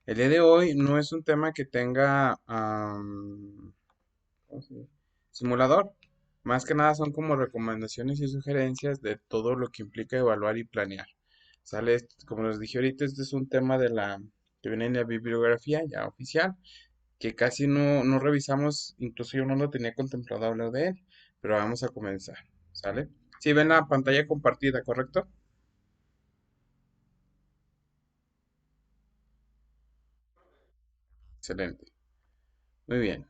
El día de hoy no es un tema que tenga ¿cómo se dice? Simulador. Más que nada son como recomendaciones y sugerencias de todo lo que implica evaluar y planear. Sale, como les dije ahorita, este es un tema que viene en la bibliografía ya oficial, que casi no revisamos, incluso yo no lo tenía contemplado hablar de él, pero vamos a comenzar, ¿sale? Si ven la pantalla compartida, ¿correcto? Excelente. Muy bien.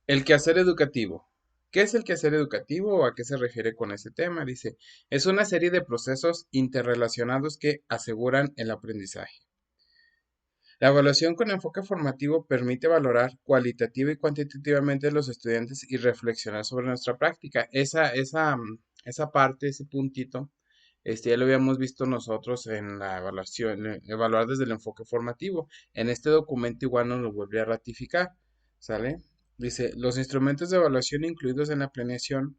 El quehacer educativo. ¿Qué es el quehacer educativo o a qué se refiere con ese tema? Dice, es una serie de procesos interrelacionados que aseguran el aprendizaje. La evaluación con enfoque formativo permite valorar cualitativa y cuantitativamente a los estudiantes y reflexionar sobre nuestra práctica. Esa parte, ese puntito, ya lo habíamos visto nosotros en la evaluación, evaluar desde el enfoque formativo. En este documento igual nos lo vuelve a ratificar, ¿sale? Dice, los instrumentos de evaluación incluidos en la planeación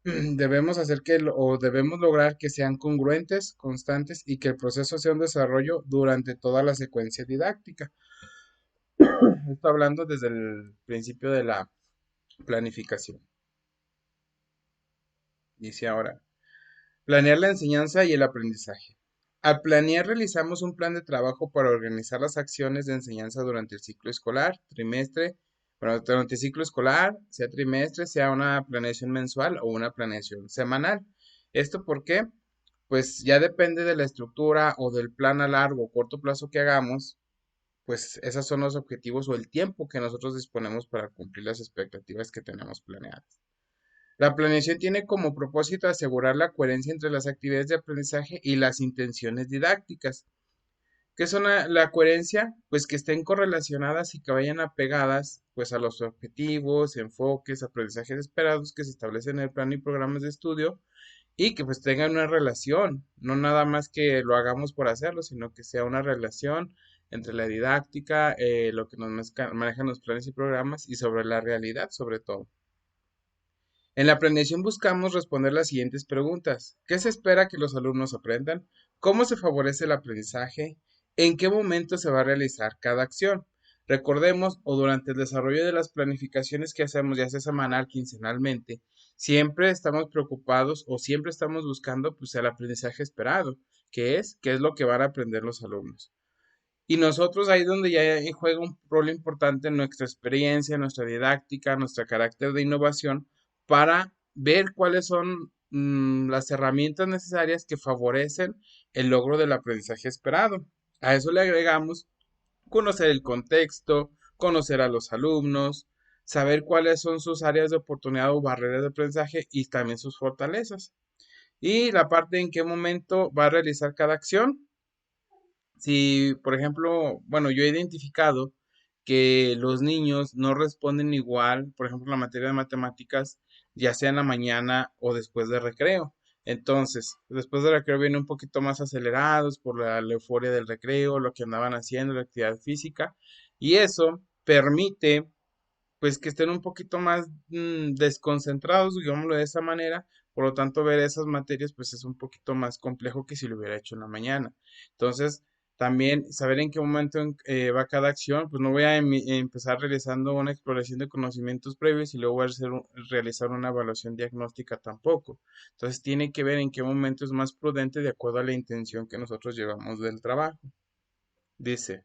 debemos hacer o debemos lograr que sean congruentes, constantes y que el proceso sea un desarrollo durante toda la secuencia didáctica. Esto hablando desde el principio de la planificación. Dice ahora, planear la enseñanza y el aprendizaje. Al planear realizamos un plan de trabajo para organizar las acciones de enseñanza durante el ciclo escolar, trimestre, bueno, durante el ciclo escolar, sea trimestre, sea una planeación mensual o una planeación semanal. ¿Esto por qué? Pues ya depende de la estructura o del plan a largo o corto plazo que hagamos, pues esos son los objetivos o el tiempo que nosotros disponemos para cumplir las expectativas que tenemos planeadas. La planeación tiene como propósito asegurar la coherencia entre las actividades de aprendizaje y las intenciones didácticas. ¿Qué son la coherencia? Pues que estén correlacionadas y que vayan apegadas pues a los objetivos, enfoques, aprendizajes esperados que se establecen en el plan y programas de estudio y que pues tengan una relación, no nada más que lo hagamos por hacerlo, sino que sea una relación entre la didáctica, lo que nos manejan los planes y programas y sobre la realidad sobre todo. En la planeación buscamos responder las siguientes preguntas. ¿Qué se espera que los alumnos aprendan? ¿Cómo se favorece el aprendizaje? ¿En qué momento se va a realizar cada acción? Recordemos, o durante el desarrollo de las planificaciones que hacemos, ya sea semanal, quincenalmente, siempre estamos preocupados o siempre estamos buscando pues el aprendizaje esperado, qué es lo que van a aprender los alumnos. Y nosotros ahí es donde ya juega un rol importante en nuestra experiencia, nuestra didáctica, nuestro carácter de innovación para ver cuáles son las herramientas necesarias que favorecen el logro del aprendizaje esperado. A eso le agregamos conocer el contexto, conocer a los alumnos, saber cuáles son sus áreas de oportunidad o barreras de aprendizaje y también sus fortalezas. Y la parte en qué momento va a realizar cada acción. Si, por ejemplo, bueno, yo he identificado que los niños no responden igual, por ejemplo, la materia de matemáticas, ya sea en la mañana o después de recreo. Entonces, después del recreo vienen un poquito más acelerados por la euforia del recreo, lo que andaban haciendo, la actividad física, y eso permite, pues, que estén un poquito más desconcentrados, digámoslo de esa manera. Por lo tanto, ver esas materias, pues, es un poquito más complejo que si lo hubiera hecho en la mañana. Entonces, también saber en qué momento va cada acción, pues no voy a empezar realizando una exploración de conocimientos previos y luego voy a realizar una evaluación diagnóstica tampoco. Entonces tiene que ver en qué momento es más prudente de acuerdo a la intención que nosotros llevamos del trabajo. Dice,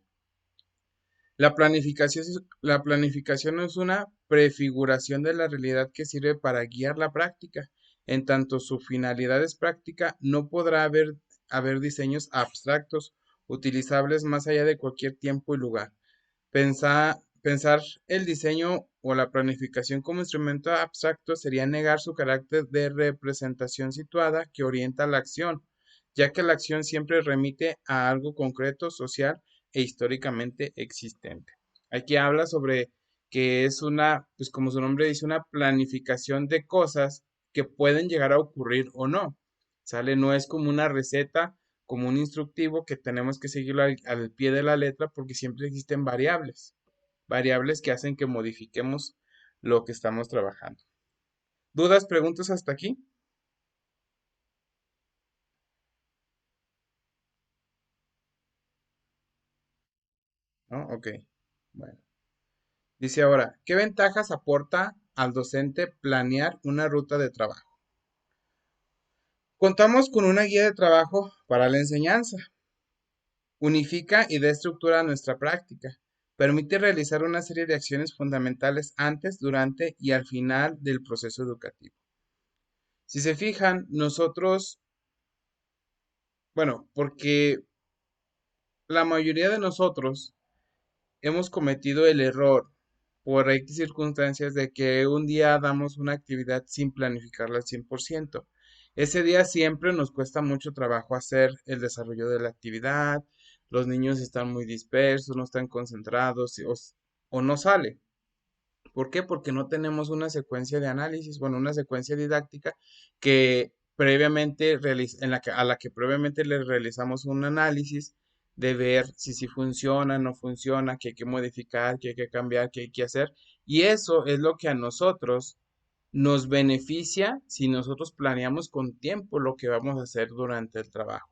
la planificación es una prefiguración de la realidad que sirve para guiar la práctica. En tanto su finalidad es práctica, no podrá haber diseños abstractos utilizables más allá de cualquier tiempo y lugar. Pensar el diseño o la planificación como instrumento abstracto sería negar su carácter de representación situada que orienta la acción, ya que la acción siempre remite a algo concreto, social e históricamente existente. Aquí habla sobre que es pues como su nombre dice, una planificación de cosas que pueden llegar a ocurrir o no. ¿Sale? No es como una receta, como un instructivo que tenemos que seguirlo al pie de la letra porque siempre existen variables que hacen que modifiquemos lo que estamos trabajando. ¿Dudas, preguntas hasta aquí? ¿no? Ok, bueno. Dice ahora, ¿qué ventajas aporta al docente planear una ruta de trabajo? Contamos con una guía de trabajo para la enseñanza. Unifica y da estructura a nuestra práctica. Permite realizar una serie de acciones fundamentales antes, durante y al final del proceso educativo. Si se fijan, nosotros, bueno, porque la mayoría de nosotros hemos cometido el error por X circunstancias de que un día damos una actividad sin planificarla al 100%. Ese día siempre nos cuesta mucho trabajo hacer el desarrollo de la actividad, los niños están muy dispersos, no están concentrados o no sale. ¿Por qué? Porque no tenemos una secuencia de análisis, bueno, una secuencia didáctica que previamente a la que previamente le realizamos un análisis de ver si funciona, no funciona, qué hay que modificar, qué hay que cambiar, qué hay que hacer. Y eso es lo que a nosotros nos beneficia si nosotros planeamos con tiempo lo que vamos a hacer durante el trabajo.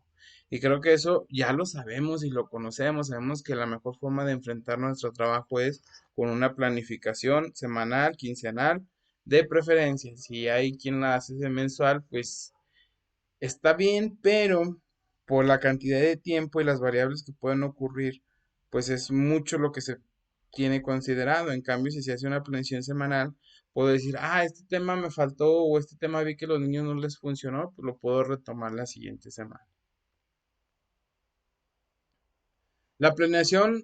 Y creo que eso ya lo sabemos y lo conocemos. Sabemos que la mejor forma de enfrentar nuestro trabajo es con una planificación semanal, quincenal, de preferencia. Si hay quien la hace de mensual, pues está bien, pero por la cantidad de tiempo y las variables que pueden ocurrir, pues es mucho lo que se tiene considerado. En cambio, si se hace una planeación semanal, puedo decir, este tema me faltó o este tema vi que a los niños no les funcionó, pues lo puedo retomar la siguiente semana. La planeación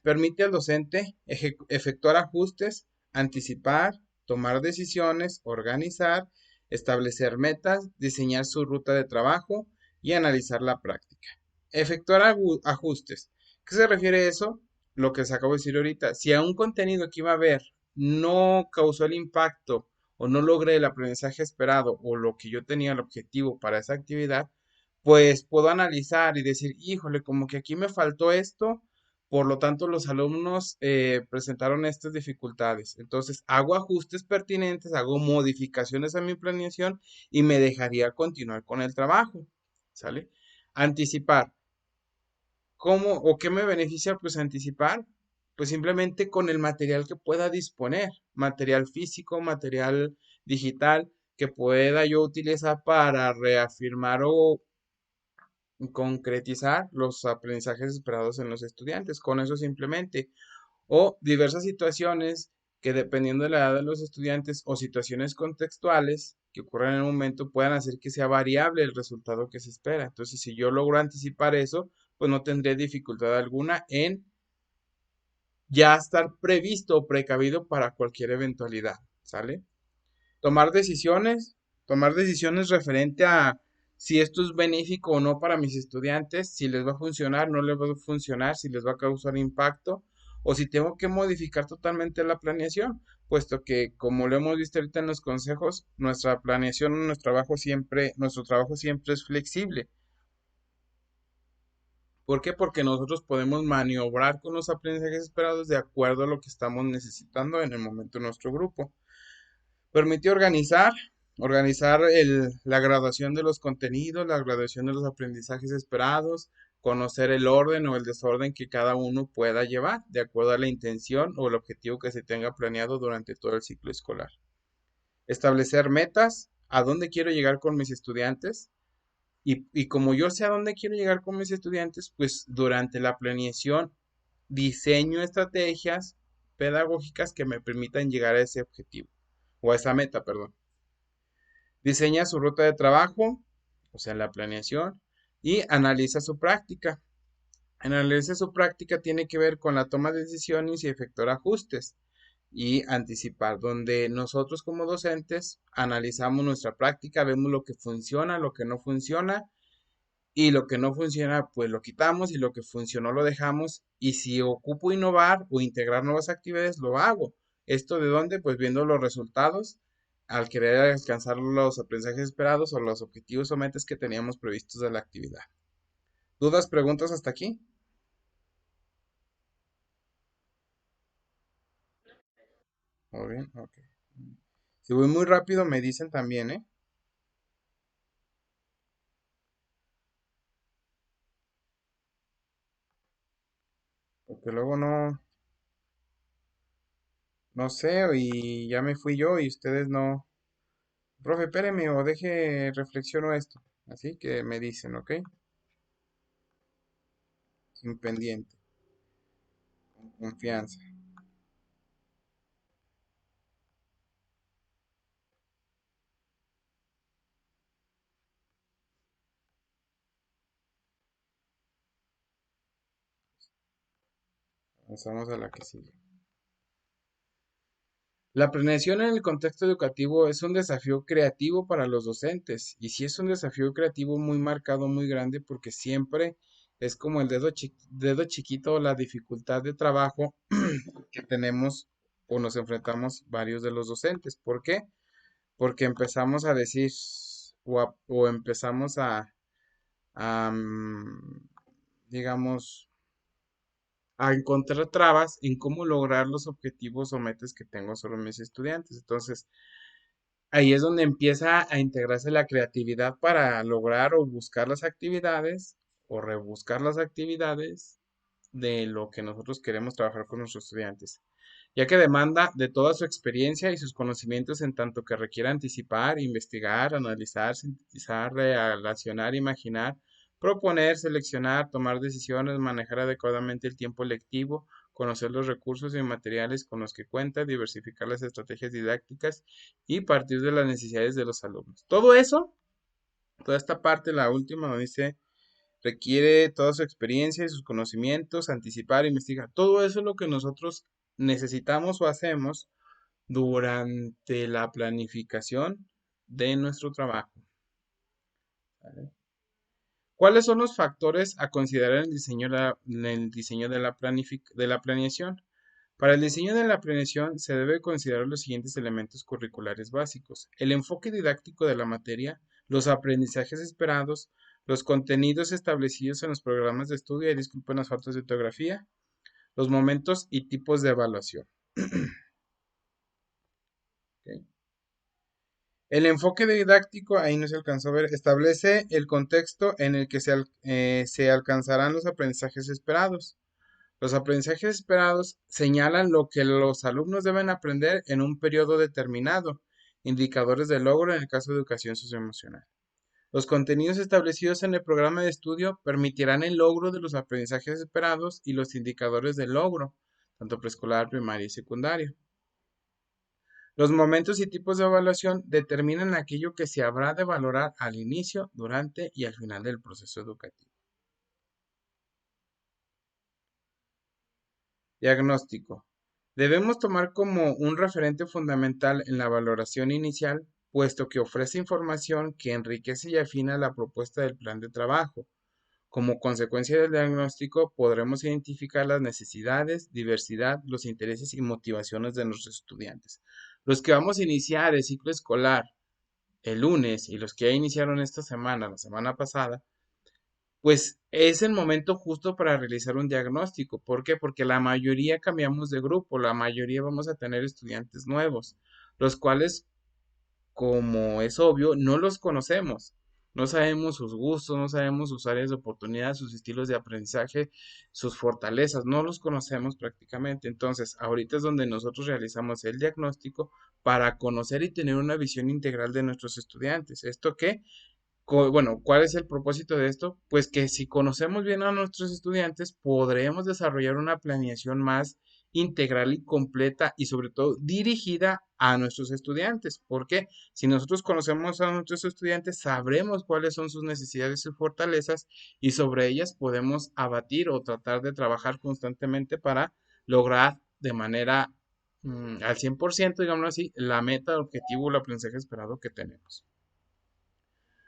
permite al docente efectuar ajustes, anticipar, tomar decisiones, organizar, establecer metas, diseñar su ruta de trabajo y analizar la práctica. Efectuar ajustes. ¿Qué se refiere a eso? Lo que les acabo de decir ahorita. Si a un contenido que iba a ver no causó el impacto o no logré el aprendizaje esperado o lo que yo tenía el objetivo para esa actividad, pues puedo analizar y decir, híjole, como que aquí me faltó esto, por lo tanto los alumnos presentaron estas dificultades. Entonces hago ajustes pertinentes, hago modificaciones a mi planeación y me dejaría continuar con el trabajo, ¿sale? Anticipar. ¿Cómo o qué me beneficia pues anticipar? Pues simplemente con el material que pueda disponer, material físico, material digital que pueda yo utilizar para reafirmar o concretizar los aprendizajes esperados en los estudiantes, con eso simplemente. O diversas situaciones que dependiendo de la edad de los estudiantes o situaciones contextuales que ocurran en el momento puedan hacer que sea variable el resultado que se espera. Entonces, si yo logro anticipar eso, pues no tendré dificultad alguna en ya estar previsto o precavido para cualquier eventualidad, ¿sale? tomar decisiones, tomar decisiones referente a si esto es benéfico o no para mis estudiantes, si les va a funcionar, no les va a funcionar, si les va a causar impacto, o si tengo que modificar totalmente la planeación, puesto que, como lo hemos visto ahorita en los consejos, nuestra planeación, nuestro trabajo siempre es flexible. ¿Por qué? Porque nosotros podemos maniobrar con los aprendizajes esperados de acuerdo a lo que estamos necesitando en el momento de nuestro grupo. Permite organizar la graduación de los contenidos, la graduación de los aprendizajes esperados, conocer el orden o el desorden que cada uno pueda llevar, de acuerdo a la intención o el objetivo que se tenga planeado durante todo el ciclo escolar. Establecer metas, a dónde quiero llegar con mis estudiantes, y como yo sé a dónde quiero llegar con mis estudiantes, pues durante la planeación diseño estrategias pedagógicas que me permitan llegar a ese objetivo o a esa meta, perdón. Diseña su ruta de trabajo, o sea, la planeación, y analiza su práctica. Analiza su práctica tiene que ver con la toma de decisiones y efectuar ajustes y anticipar, donde nosotros como docentes analizamos nuestra práctica, vemos lo que funciona, lo que no funciona, y lo que no funciona, pues lo quitamos y lo que funcionó lo dejamos. Y si ocupo innovar o integrar nuevas actividades, lo hago. ¿Esto de dónde? Pues viendo los resultados al querer alcanzar los aprendizajes esperados o los objetivos o metas que teníamos previstos de la actividad. ¿Dudas, preguntas hasta aquí? Muy bien, ok. Si voy muy rápido, me dicen también, ¿eh? porque luego no sé, y ya me fui yo y ustedes no. Profe, espéreme o deje, reflexiono esto. Así que me dicen, ¿ok? Sin pendiente, con confianza. Pasamos a la que sigue. La planeación en el contexto educativo es un desafío creativo para los docentes y sí es un desafío creativo muy marcado, muy grande, porque siempre es como el dedo chiquito, la dificultad de trabajo que tenemos o nos enfrentamos varios de los docentes. ¿Por qué? Porque empezamos a decir o empezamos a, digamos, a encontrar trabas en cómo lograr los objetivos o metas que tengo sobre mis estudiantes. Entonces, ahí es donde empieza a integrarse la creatividad para lograr o buscar las actividades o rebuscar las actividades de lo que nosotros queremos trabajar con nuestros estudiantes, ya que demanda de toda su experiencia y sus conocimientos en tanto que requiere anticipar, investigar, analizar, sintetizar, relacionar, imaginar, proponer, seleccionar, tomar decisiones, manejar adecuadamente el tiempo lectivo, conocer los recursos y materiales con los que cuenta, diversificar las estrategias didácticas y partir de las necesidades de los alumnos. Todo eso, toda esta parte, la última, donde dice requiere toda su experiencia y sus conocimientos, anticipar, investigar. Todo eso es lo que nosotros necesitamos o hacemos durante la planificación de nuestro trabajo. ¿Vale? ¿Cuáles son los factores a considerar en el diseño de de la planeación? Para el diseño de la planeación se debe considerar los siguientes elementos curriculares básicos: el enfoque didáctico de la materia, los aprendizajes esperados, los contenidos establecidos en los programas de estudio, y disculpen las faltas de ortografía, los momentos y tipos de evaluación. ¿Ok? El enfoque didáctico, ahí no se alcanzó a ver, establece el contexto en el que se alcanzarán los aprendizajes esperados. Los aprendizajes esperados señalan lo que los alumnos deben aprender en un periodo determinado, indicadores de logro en el caso de educación socioemocional. Los contenidos establecidos en el programa de estudio permitirán el logro de los aprendizajes esperados y los indicadores de logro, tanto preescolar, primaria y secundaria. Los momentos y tipos de evaluación determinan aquello que se habrá de valorar al inicio, durante y al final del proceso educativo. Diagnóstico. Debemos tomar como un referente fundamental en la valoración inicial, puesto que ofrece información que enriquece y afina la propuesta del plan de trabajo. Como consecuencia del diagnóstico, podremos identificar las necesidades, diversidad, los intereses y motivaciones de nuestros estudiantes. Los que vamos a iniciar el ciclo escolar el lunes y los que ya iniciaron esta semana, la semana pasada, pues es el momento justo para realizar un diagnóstico. ¿Por qué? Porque la mayoría cambiamos de grupo, la mayoría vamos a tener estudiantes nuevos, los cuales, como es obvio, no los conocemos. No sabemos sus gustos, no sabemos sus áreas de oportunidad, sus estilos de aprendizaje, sus fortalezas, no los conocemos prácticamente. Entonces, ahorita es donde nosotros realizamos el diagnóstico para conocer y tener una visión integral de nuestros estudiantes. ¿Esto qué? Bueno, ¿cuál es el propósito de esto? Pues que si conocemos bien a nuestros estudiantes, podremos desarrollar una planeación más integral y completa y sobre todo dirigida a nuestros estudiantes. Porque si nosotros conocemos a nuestros estudiantes, sabremos cuáles son sus necesidades y fortalezas y sobre ellas podemos abatir o tratar de trabajar constantemente para lograr de manera al 100%, digámoslo así, la meta, el objetivo, el aprendizaje esperado que tenemos.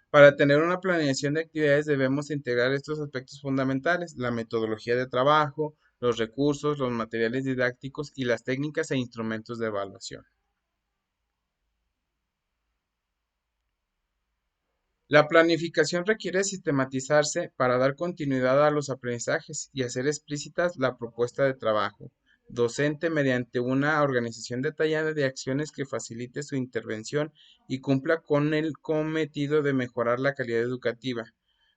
Para tener una planeación de actividades debemos integrar estos aspectos fundamentales: la metodología de trabajo, los recursos, los materiales didácticos y las técnicas e instrumentos de evaluación. La planificación requiere sistematizarse para dar continuidad a los aprendizajes y hacer explícitas la propuesta de trabajo docente mediante una organización detallada de acciones que facilite su intervención y cumpla con el cometido de mejorar la calidad educativa.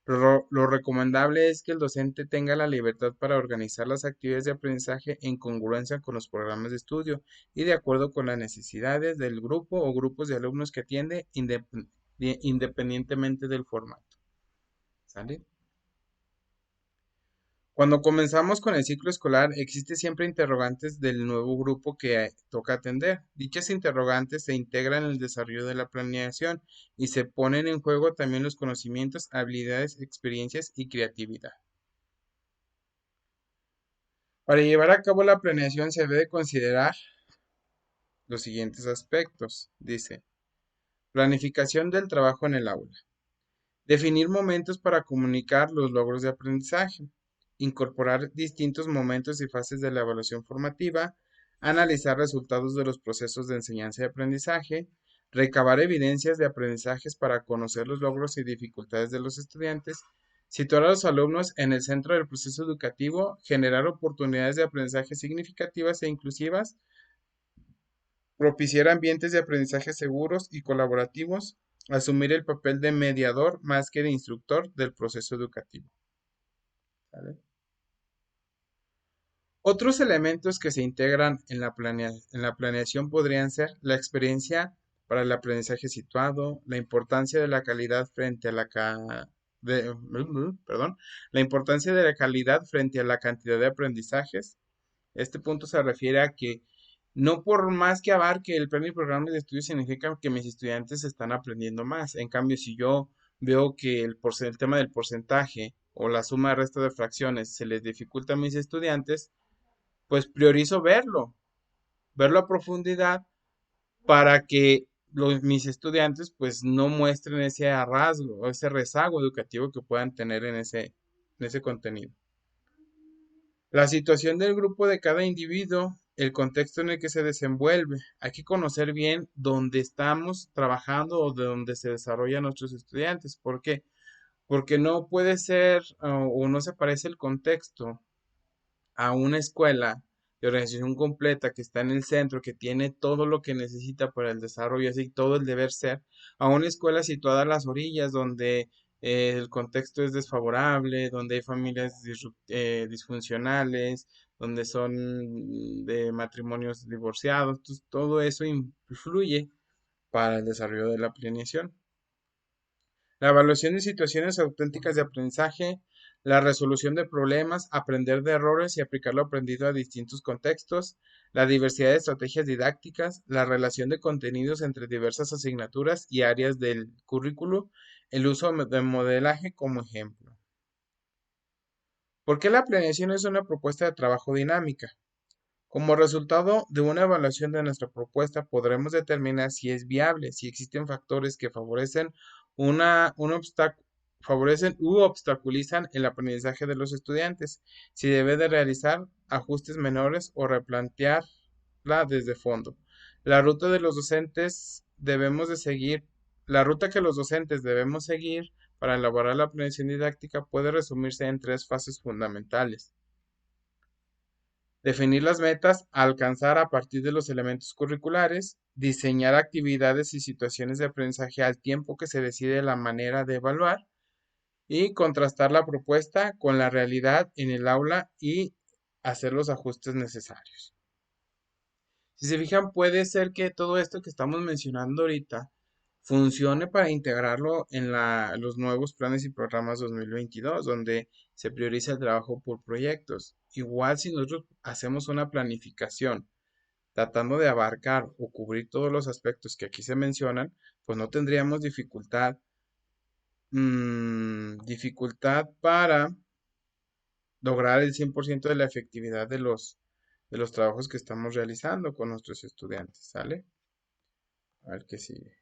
Lo recomendable es que el docente tenga la libertad para organizar las actividades de aprendizaje en congruencia con los programas de estudio y de acuerdo con las necesidades del grupo o grupos de alumnos que atiende independientemente del formato. ¿Sale? Cuando comenzamos con el ciclo escolar, existe siempre interrogantes del nuevo grupo que toca atender. Dichas interrogantes se integran en el desarrollo de la planeación y se ponen en juego también los conocimientos, habilidades, experiencias y creatividad. Para llevar a cabo la planeación se debe considerar los siguientes aspectos. Dice, planificación del trabajo en el aula. Definir momentos para comunicar los logros de aprendizaje. Incorporar distintos momentos y fases de la evaluación formativa. Analizar resultados de los procesos de enseñanza y aprendizaje. Recabar evidencias de aprendizajes para conocer los logros y dificultades de los estudiantes. Situar a los alumnos en el centro del proceso educativo. Generar oportunidades de aprendizaje significativas e inclusivas. Propiciar ambientes de aprendizaje seguros y colaborativos, asumir el papel de mediador más que de instructor del proceso educativo. ¿Vale? Otros elementos que se integran en la planeación podrían ser la experiencia para el aprendizaje situado, la importancia de la calidad frente a perdón, la importancia de la calidad frente a la cantidad de aprendizajes. Este punto se refiere a que no por más que abarque el plan y programa de estudio significa que mis estudiantes están aprendiendo más. En cambio, si yo veo que el tema del porcentaje o la suma de resto de fracciones se les dificulta a mis estudiantes, pues priorizo verlo a profundidad para que mis estudiantes pues no muestren ese rasgo o ese rezago educativo que puedan tener en ese contenido. La situación del grupo de cada individuo, el contexto en el que se desenvuelve. Hay que conocer bien dónde estamos trabajando o de dónde se desarrollan nuestros estudiantes. ¿Por qué? Porque no puede ser o no se parece el contexto a una escuela de organización completa que está en el centro, que tiene todo lo que necesita para el desarrollo, así todo el deber ser, a una escuela situada a las orillas donde el contexto es desfavorable, donde hay familias disfuncionales, donde son de matrimonios divorciados, entonces, todo eso influye para el desarrollo de la planeación. La evaluación de situaciones auténticas de aprendizaje, la resolución de problemas, aprender de errores y aplicar lo aprendido a distintos contextos, la diversidad de estrategias didácticas, la relación de contenidos entre diversas asignaturas y áreas del currículo, el uso de modelaje como ejemplo. ¿Por qué la planeación es una propuesta de trabajo dinámica? Como resultado de una evaluación de nuestra propuesta, podremos determinar si es viable, si existen factores que favorecen u obstaculizan el aprendizaje de los estudiantes, si debe de realizar ajustes menores o replantearla desde fondo. La ruta de los docentes debemos de seguir, la ruta que los docentes debemos seguir para elaborar la planeación didáctica puede resumirse en tres fases fundamentales. Definir las metas a alcanzar a partir de los elementos curriculares, diseñar actividades y situaciones de aprendizaje al tiempo que se decide la manera de evaluar y contrastar la propuesta con la realidad en el aula y hacer los ajustes necesarios. Si se fijan, puede ser que todo esto que estamos mencionando ahorita funcione para integrarlo en los nuevos planes y programas 2022, donde se prioriza el trabajo por proyectos. Igual si nosotros hacemos una planificación tratando de abarcar o cubrir todos los aspectos que aquí se mencionan, pues no tendríamos dificultad para lograr el 100% de la efectividad de los trabajos que estamos realizando con nuestros estudiantes, ¿sale? A ver qué sigue.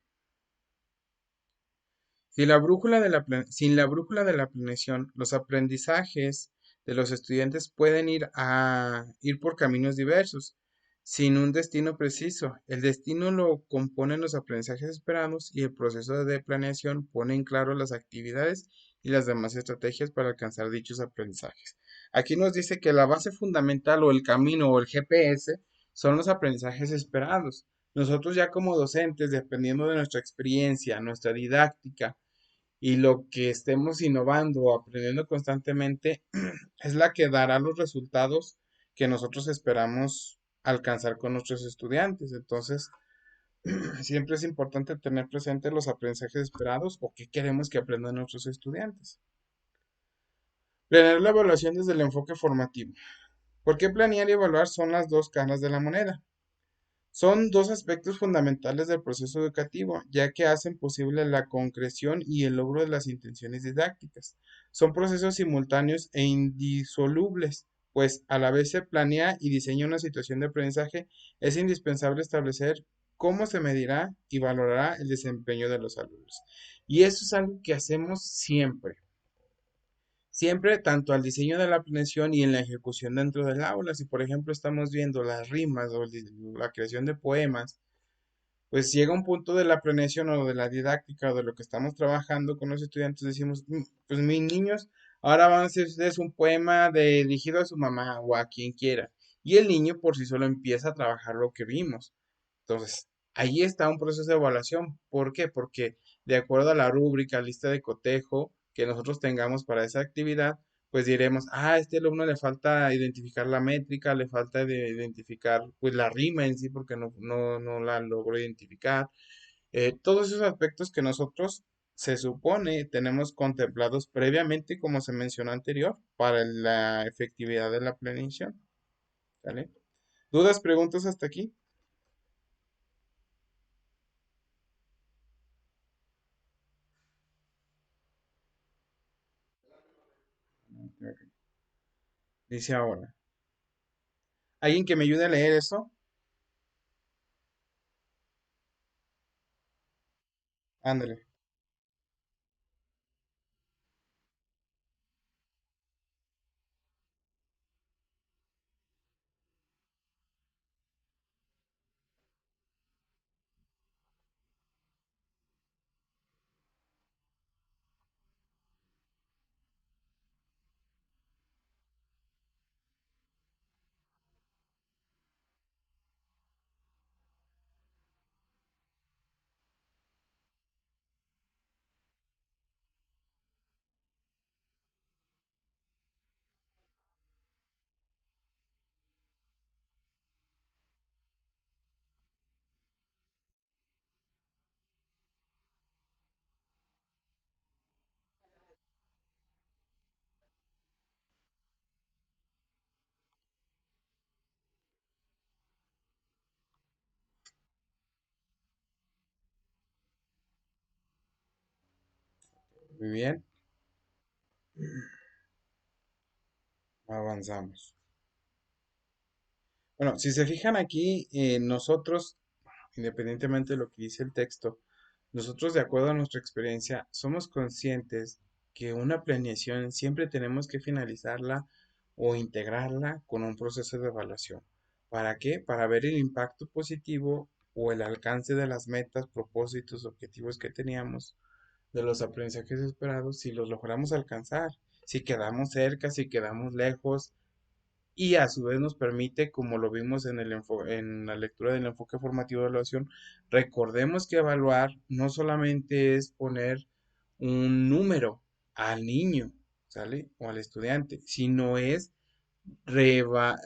Sin la brújula de la planeación, los aprendizajes de los estudiantes pueden ir por caminos diversos, sin un destino preciso. El destino lo componen los aprendizajes esperados y el proceso de planeación pone en claro las actividades y las demás estrategias para alcanzar dichos aprendizajes. Aquí nos dice que la base fundamental o el camino o el GPS son los aprendizajes esperados. Nosotros ya como docentes, dependiendo de nuestra experiencia, nuestra didáctica, y lo que estemos innovando o aprendiendo constantemente es la que dará los resultados que nosotros esperamos alcanzar con nuestros estudiantes. Entonces, siempre es importante tener presente los aprendizajes esperados o qué queremos que aprendan nuestros estudiantes. Planear la evaluación desde el enfoque formativo. ¿Por qué planear y evaluar son las dos caras de la moneda? Son dos aspectos fundamentales del proceso educativo, ya que hacen posible la concreción y el logro de las intenciones didácticas. Son procesos simultáneos e indisolubles, pues a la vez se planea y diseña una situación de aprendizaje, es indispensable establecer cómo se medirá y valorará el desempeño de los alumnos. Y eso es algo que hacemos siempre. Siempre, tanto al diseño de la planeación y en la ejecución dentro del aula. Si, por ejemplo, estamos viendo las rimas o la creación de poemas, pues llega un punto de la planeación o de la didáctica o de lo que estamos trabajando con los estudiantes, decimos, pues mis niños ahora van a hacer ustedes un poema dirigido a su mamá o a quien quiera. Y el niño por sí solo empieza a trabajar lo que vimos. Entonces, ahí está un proceso de evaluación. ¿Por qué? Porque de acuerdo a la rúbrica, lista de cotejo que nosotros tengamos para esa actividad, pues diremos, a este alumno le falta identificar la métrica, le falta identificar pues la rima en sí, porque no la logró identificar. Todos esos aspectos que nosotros se supone tenemos contemplados previamente, como se mencionó anterior, para la efectividad de la planeación. ¿Vale? ¿Dudas, preguntas hasta aquí? Ok. Dice ahora, ¿alguien que me ayude a leer eso? Ándale. Muy bien, avanzamos. Bueno, si se fijan aquí, nosotros, independientemente de lo que dice el texto, nosotros de acuerdo a nuestra experiencia, somos conscientes que una planeación siempre tenemos que finalizarla o integrarla con un proceso de evaluación. ¿Para qué? Para ver el impacto positivo o el alcance de las metas, propósitos, objetivos que teníamos, de los aprendizajes esperados, si los logramos alcanzar, si quedamos cerca, si quedamos lejos, y a su vez nos permite, como lo vimos en en la lectura del enfoque formativo de evaluación, recordemos que evaluar no solamente es poner un número al niño, ¿sale? O al estudiante, sino es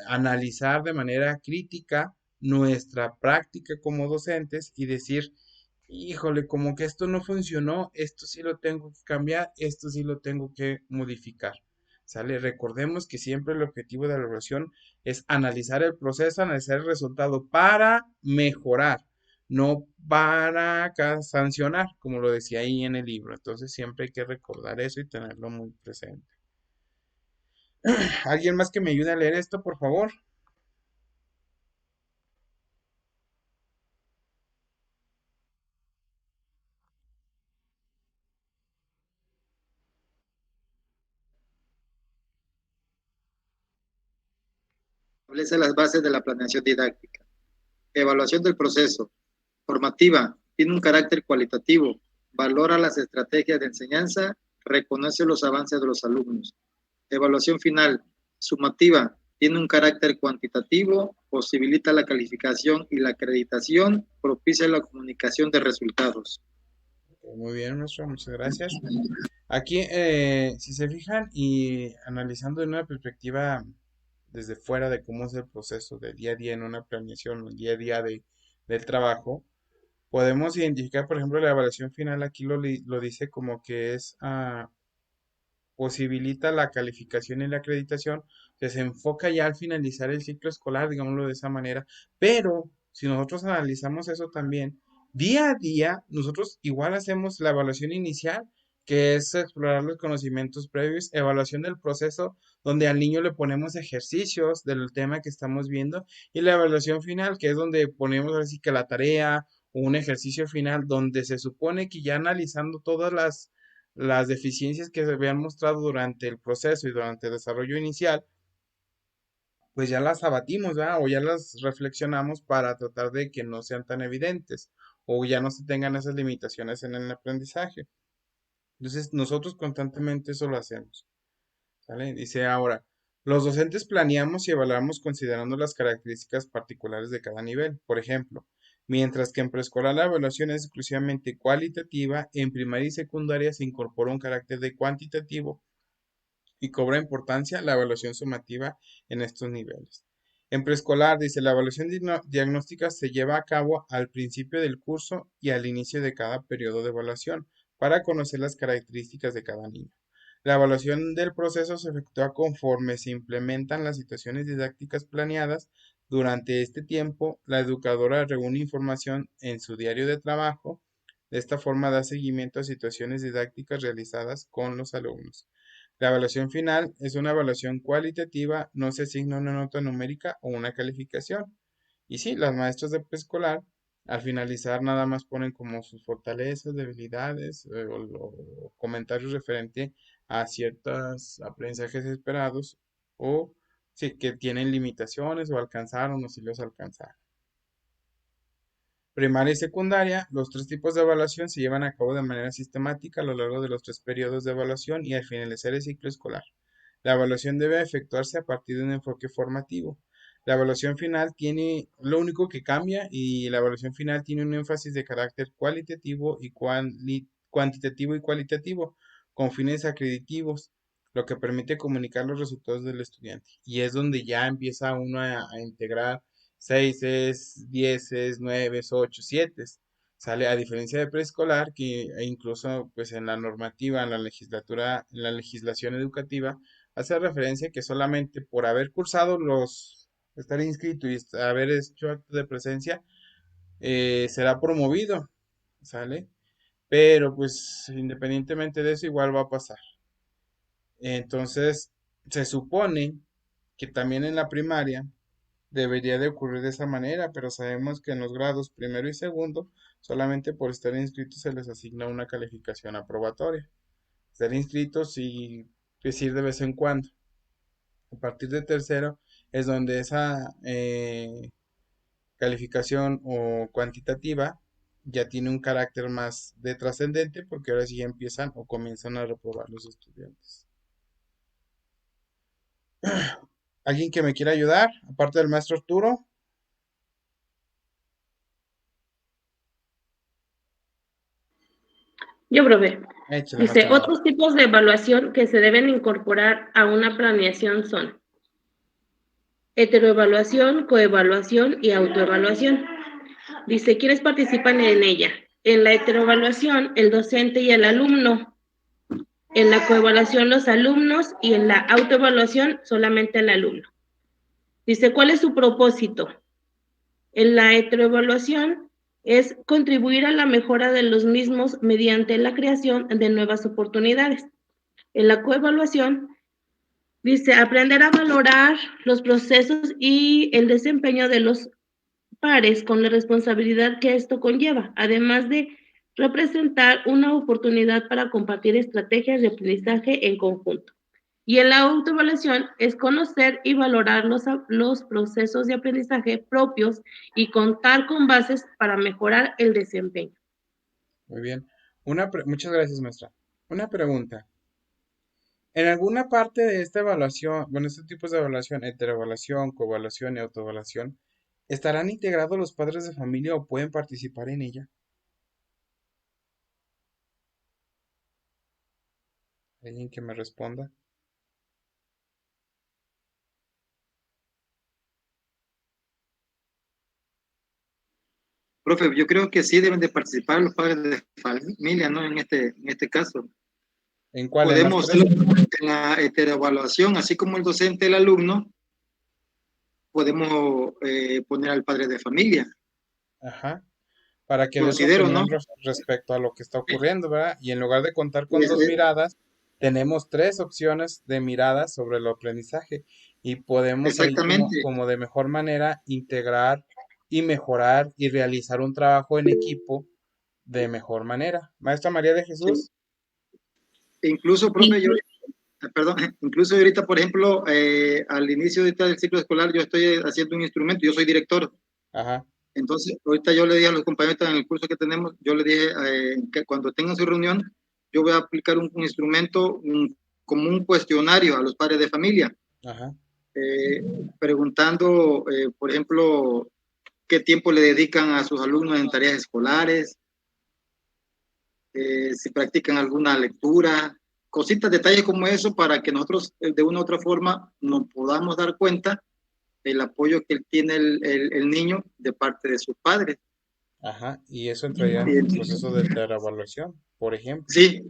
analizar de manera crítica nuestra práctica como docentes y decir, híjole, como que esto no funcionó, esto sí lo tengo que cambiar, esto sí lo tengo que modificar. ¿Sale? Recordemos que siempre el objetivo de la evaluación es analizar el proceso, analizar el resultado para mejorar, no para sancionar, como lo decía ahí en el libro. Entonces siempre hay que recordar eso y tenerlo muy presente. ¿Alguien más que me ayude a leer esto, por favor? Establece las bases de la planeación didáctica. Evaluación del proceso. Formativa. Tiene un carácter cualitativo. Valora las estrategias de enseñanza. Reconoce los avances de los alumnos. Evaluación final. Sumativa. Tiene un carácter cuantitativo. Posibilita la calificación y la acreditación. Propicia la comunicación de resultados. Muy bien, maestro, muchas gracias. Aquí, si se fijan y analizando de una perspectiva desde fuera de cómo es el proceso de día a día en una planeación, el día a día del trabajo, podemos identificar, por ejemplo, la evaluación final aquí lo dice como que es posibilita la calificación y la acreditación, que se enfoca ya al finalizar el ciclo escolar, digámoslo de esa manera. Pero si nosotros analizamos eso también, día a día, nosotros igual hacemos la evaluación inicial, que es explorar los conocimientos previos, evaluación del proceso, donde al niño le ponemos ejercicios del tema que estamos viendo, y la evaluación final, que es donde ponemos así que la tarea o un ejercicio final, donde se supone que ya analizando todas las deficiencias que se habían mostrado durante el proceso y durante el desarrollo inicial, pues ya las abatimos, ¿verdad? O ya las reflexionamos para tratar de que no sean tan evidentes o ya no se tengan esas limitaciones en el aprendizaje. Entonces, nosotros constantemente eso lo hacemos, ¿sale? Dice ahora, los docentes planeamos y evaluamos considerando las características particulares de cada nivel. Por ejemplo, mientras que en preescolar la evaluación es exclusivamente cualitativa, en primaria y secundaria se incorpora un carácter de cuantitativo y cobra importancia la evaluación sumativa en estos niveles. En preescolar, dice, la evaluación diagnóstica se lleva a cabo al principio del curso y al inicio de cada periodo de evaluación para conocer las características de cada niño. La evaluación del proceso se efectúa conforme se implementan las situaciones didácticas planeadas. Durante este tiempo, la educadora reúne información en su diario de trabajo. De esta forma da seguimiento a situaciones didácticas realizadas con los alumnos. La evaluación final es una evaluación cualitativa, no se asigna una nota numérica o una calificación. Y sí, las maestras de preescolar al finalizar nada más ponen como sus fortalezas, debilidades o comentarios referente a ciertos aprendizajes esperados o sí, que tienen limitaciones o alcanzaron o si los alcanzaron. Primaria y secundaria, los tres tipos de evaluación se llevan a cabo de manera sistemática a lo largo de los tres periodos de evaluación y al finalizar el ciclo escolar. La evaluación debe efectuarse a partir de un enfoque formativo. La evaluación final tiene, lo único que cambia y la evaluación final tiene un énfasis de carácter cualitativo y cuantitativo y cualitativo, con fines acreditivos, lo que permite comunicar los resultados del estudiante. Y es donde ya empieza uno a integrar seises, dieces, nueves, ocho, siete. Sale a diferencia de preescolar, que incluso pues en la normativa, en la legislatura, en la legislación educativa, hace referencia que solamente por haber cursado estar inscrito y haber hecho acto de presencia, será promovido, ¿sale? Pero pues independientemente de eso, igual va a pasar. Entonces, se supone que también en la primaria debería de ocurrir de esa manera, pero sabemos que en los grados primero y segundo, solamente por estar inscritos se les asigna una calificación aprobatoria. Estar inscritos y decir de vez en cuando. A partir de tercero es donde esa calificación o cuantitativa ya tiene un carácter más de trascendente porque ahora sí ya empiezan o comienzan a reprobar los estudiantes. ¿Alguien que me quiera ayudar? Aparte del maestro Arturo, Yo probé. échale, Dice, maestro. otros tipos de evaluación que se deben incorporar a una planeación son heteroevaluación, coevaluación y autoevaluación. Dice, ¿quiénes participan en ella? En la heteroevaluación, el docente y el alumno. En la coevaluación, los alumnos. Y en la autoevaluación, solamente el alumno. Dice, ¿cuál es su propósito? En la heteroevaluación es contribuir a la mejora de los mismos mediante la creación de nuevas oportunidades. En la coevaluación dice aprender a valorar los procesos y el desempeño de los pares con la responsabilidad que esto conlleva, además de representar una oportunidad para compartir estrategias de aprendizaje en conjunto. Y en la autoevaluación es conocer y valorar los procesos de aprendizaje propios y contar con bases para mejorar el desempeño. Muy bien. Muchas gracias, maestra. Una pregunta. En alguna parte de esta evaluación, bueno, estos tipos de evaluación, heteroevaluación, coevaluación y autoevaluación, ¿estarán integrados los padres de familia o pueden participar en ella? ¿Alguien que me responda? Profe, yo creo que sí deben de participar los padres de familia, ¿no? En este caso. ¿En cuál? ¿En las Podemos tres? en la heteroevaluación, así como el docente, el alumno, podemos poner al padre de familia, Ajá. Para que dé su considero, ¿no? opinión respecto a lo que está ocurriendo, ¿verdad? Y en lugar de contar con Es- dos es- miradas, tenemos tres opciones de miradas sobre el aprendizaje y podemos ahí exactamente, como de mejor manera integrar y mejorar y realizar un trabajo en equipo de mejor manera. Maestra María de sí. Jesús. Incluso, Sí, profe, yo, perdón, incluso ahorita, por ejemplo, al inicio ahorita del ciclo escolar, yo estoy haciendo un instrumento, yo soy director. Ajá, Entonces, ahorita yo le dije a los compañeros en el curso que tenemos, yo le dije que cuando tengan su reunión, yo voy a aplicar un instrumento como un cuestionario a los padres de familia, ajá, eh, preguntando, por ejemplo, qué tiempo le dedican a sus alumnos en tareas escolares, si practican alguna lectura, cositas, detalles como eso, para que nosotros de una u otra forma nos podamos dar cuenta del apoyo que tiene el niño de parte de sus padres. ajá. Y eso entraría en el proceso de evaluación, por ejemplo. Sí,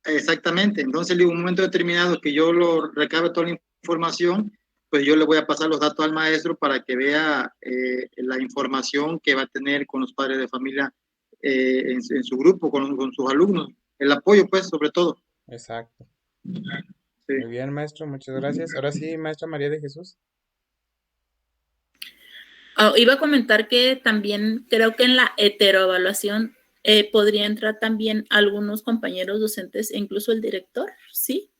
exactamente. Entonces, en un momento determinado que yo lo recabe toda la información, pues yo le voy a pasar los datos al maestro para que vea la información que va a tener con los padres de familia en su grupo, con sus alumnos. El apoyo, pues, sobre todo. Exacto. Sí. Muy bien, maestro, muchas gracias. Ahora sí, maestra María de Jesús. Iba a comentar que también creo que en la heteroevaluación podría entrar también algunos compañeros docentes e incluso el director, ¿sí?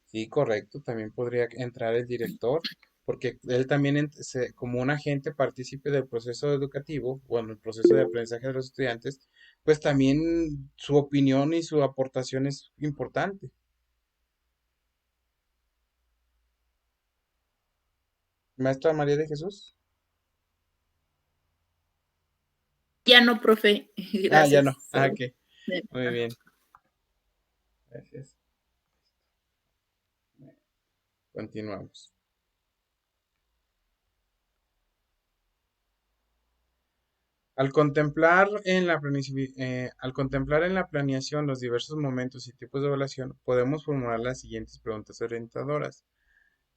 Sí, correcto, también podría entrar el director, porque él también como un agente partícipe del proceso educativo, bueno, el proceso de aprendizaje de los estudiantes, pues también su opinión y su aportación es importante. Maestra María de Jesús. Ya no, profe, Ah, ya no. gracias. Ah, ok. Muy bien. Gracias. Continuamos. Al contemplar en la planeación los diversos momentos y tipos de evaluación, podemos formular las siguientes preguntas orientadoras.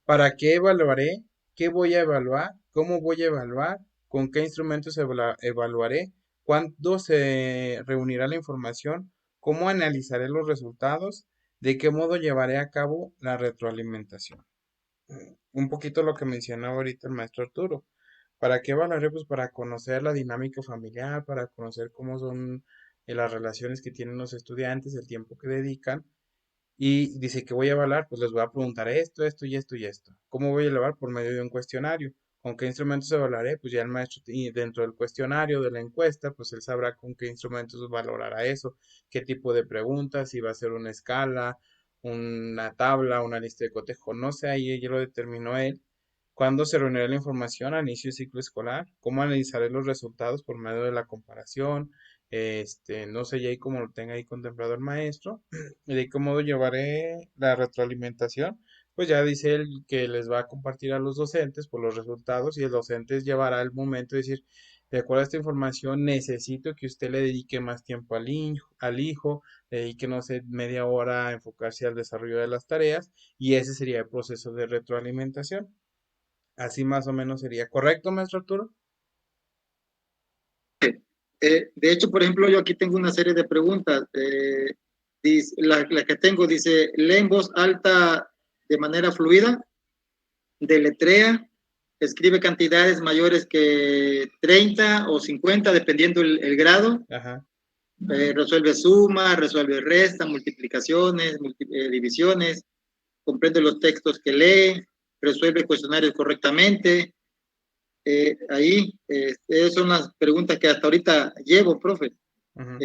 ¿Para qué evaluaré? ¿Qué voy a evaluar? ¿Cómo voy a evaluar? ¿Con qué instrumentos evaluaré? ¿Cuándo se reunirá la información? ¿Cómo analizaré los resultados? ¿De qué modo llevaré a cabo la retroalimentación? Un poquito lo que mencionaba ahorita el maestro Arturo. ¿Para qué evaluaré? Pues para conocer la dinámica familiar, para conocer cómo son las relaciones que tienen los estudiantes, el tiempo que dedican y dice que voy a evaluar, pues les voy a preguntar esto, esto y esto y esto. ¿Cómo voy a evaluar? Por medio de un cuestionario. ¿Con qué instrumentos evaluaré? Pues ya el maestro, y dentro del cuestionario, de la encuesta, pues él sabrá con qué instrumentos valorará eso, qué tipo de preguntas, si va a ser una escala, una tabla, una lista de cotejo, no sé, ahí ya lo determinó él. ¿Cuándo se reunirá la información al inicio del ciclo escolar? ¿Cómo analizaré los resultados por medio de la comparación? No sé ya ahí cómo lo tenga ahí contemplado el maestro. ¿Y de qué modo llevaré la retroalimentación? Pues ya dice él que les va a compartir a los docentes por los resultados y el docente llevará el momento de decir, de acuerdo a esta información, necesito que usted le dedique más tiempo al hijo, le dedique, no sé, media hora a enfocarse al desarrollo de las tareas y ese sería el proceso de retroalimentación. Así más o menos sería. ¿Correcto, maestro Arturo? De hecho, por ejemplo, yo aquí tengo una serie de preguntas. La que tengo dice, lee en voz alta de manera fluida, deletrea, escribe cantidades mayores que 30 o 50, dependiendo el grado, Ajá. resuelve suma, resuelve resta, multiplicaciones, divisiones, comprende los textos que lee, resuelve cuestionarios correctamente. Esas son las preguntas que hasta ahorita llevo, profe. Ujú,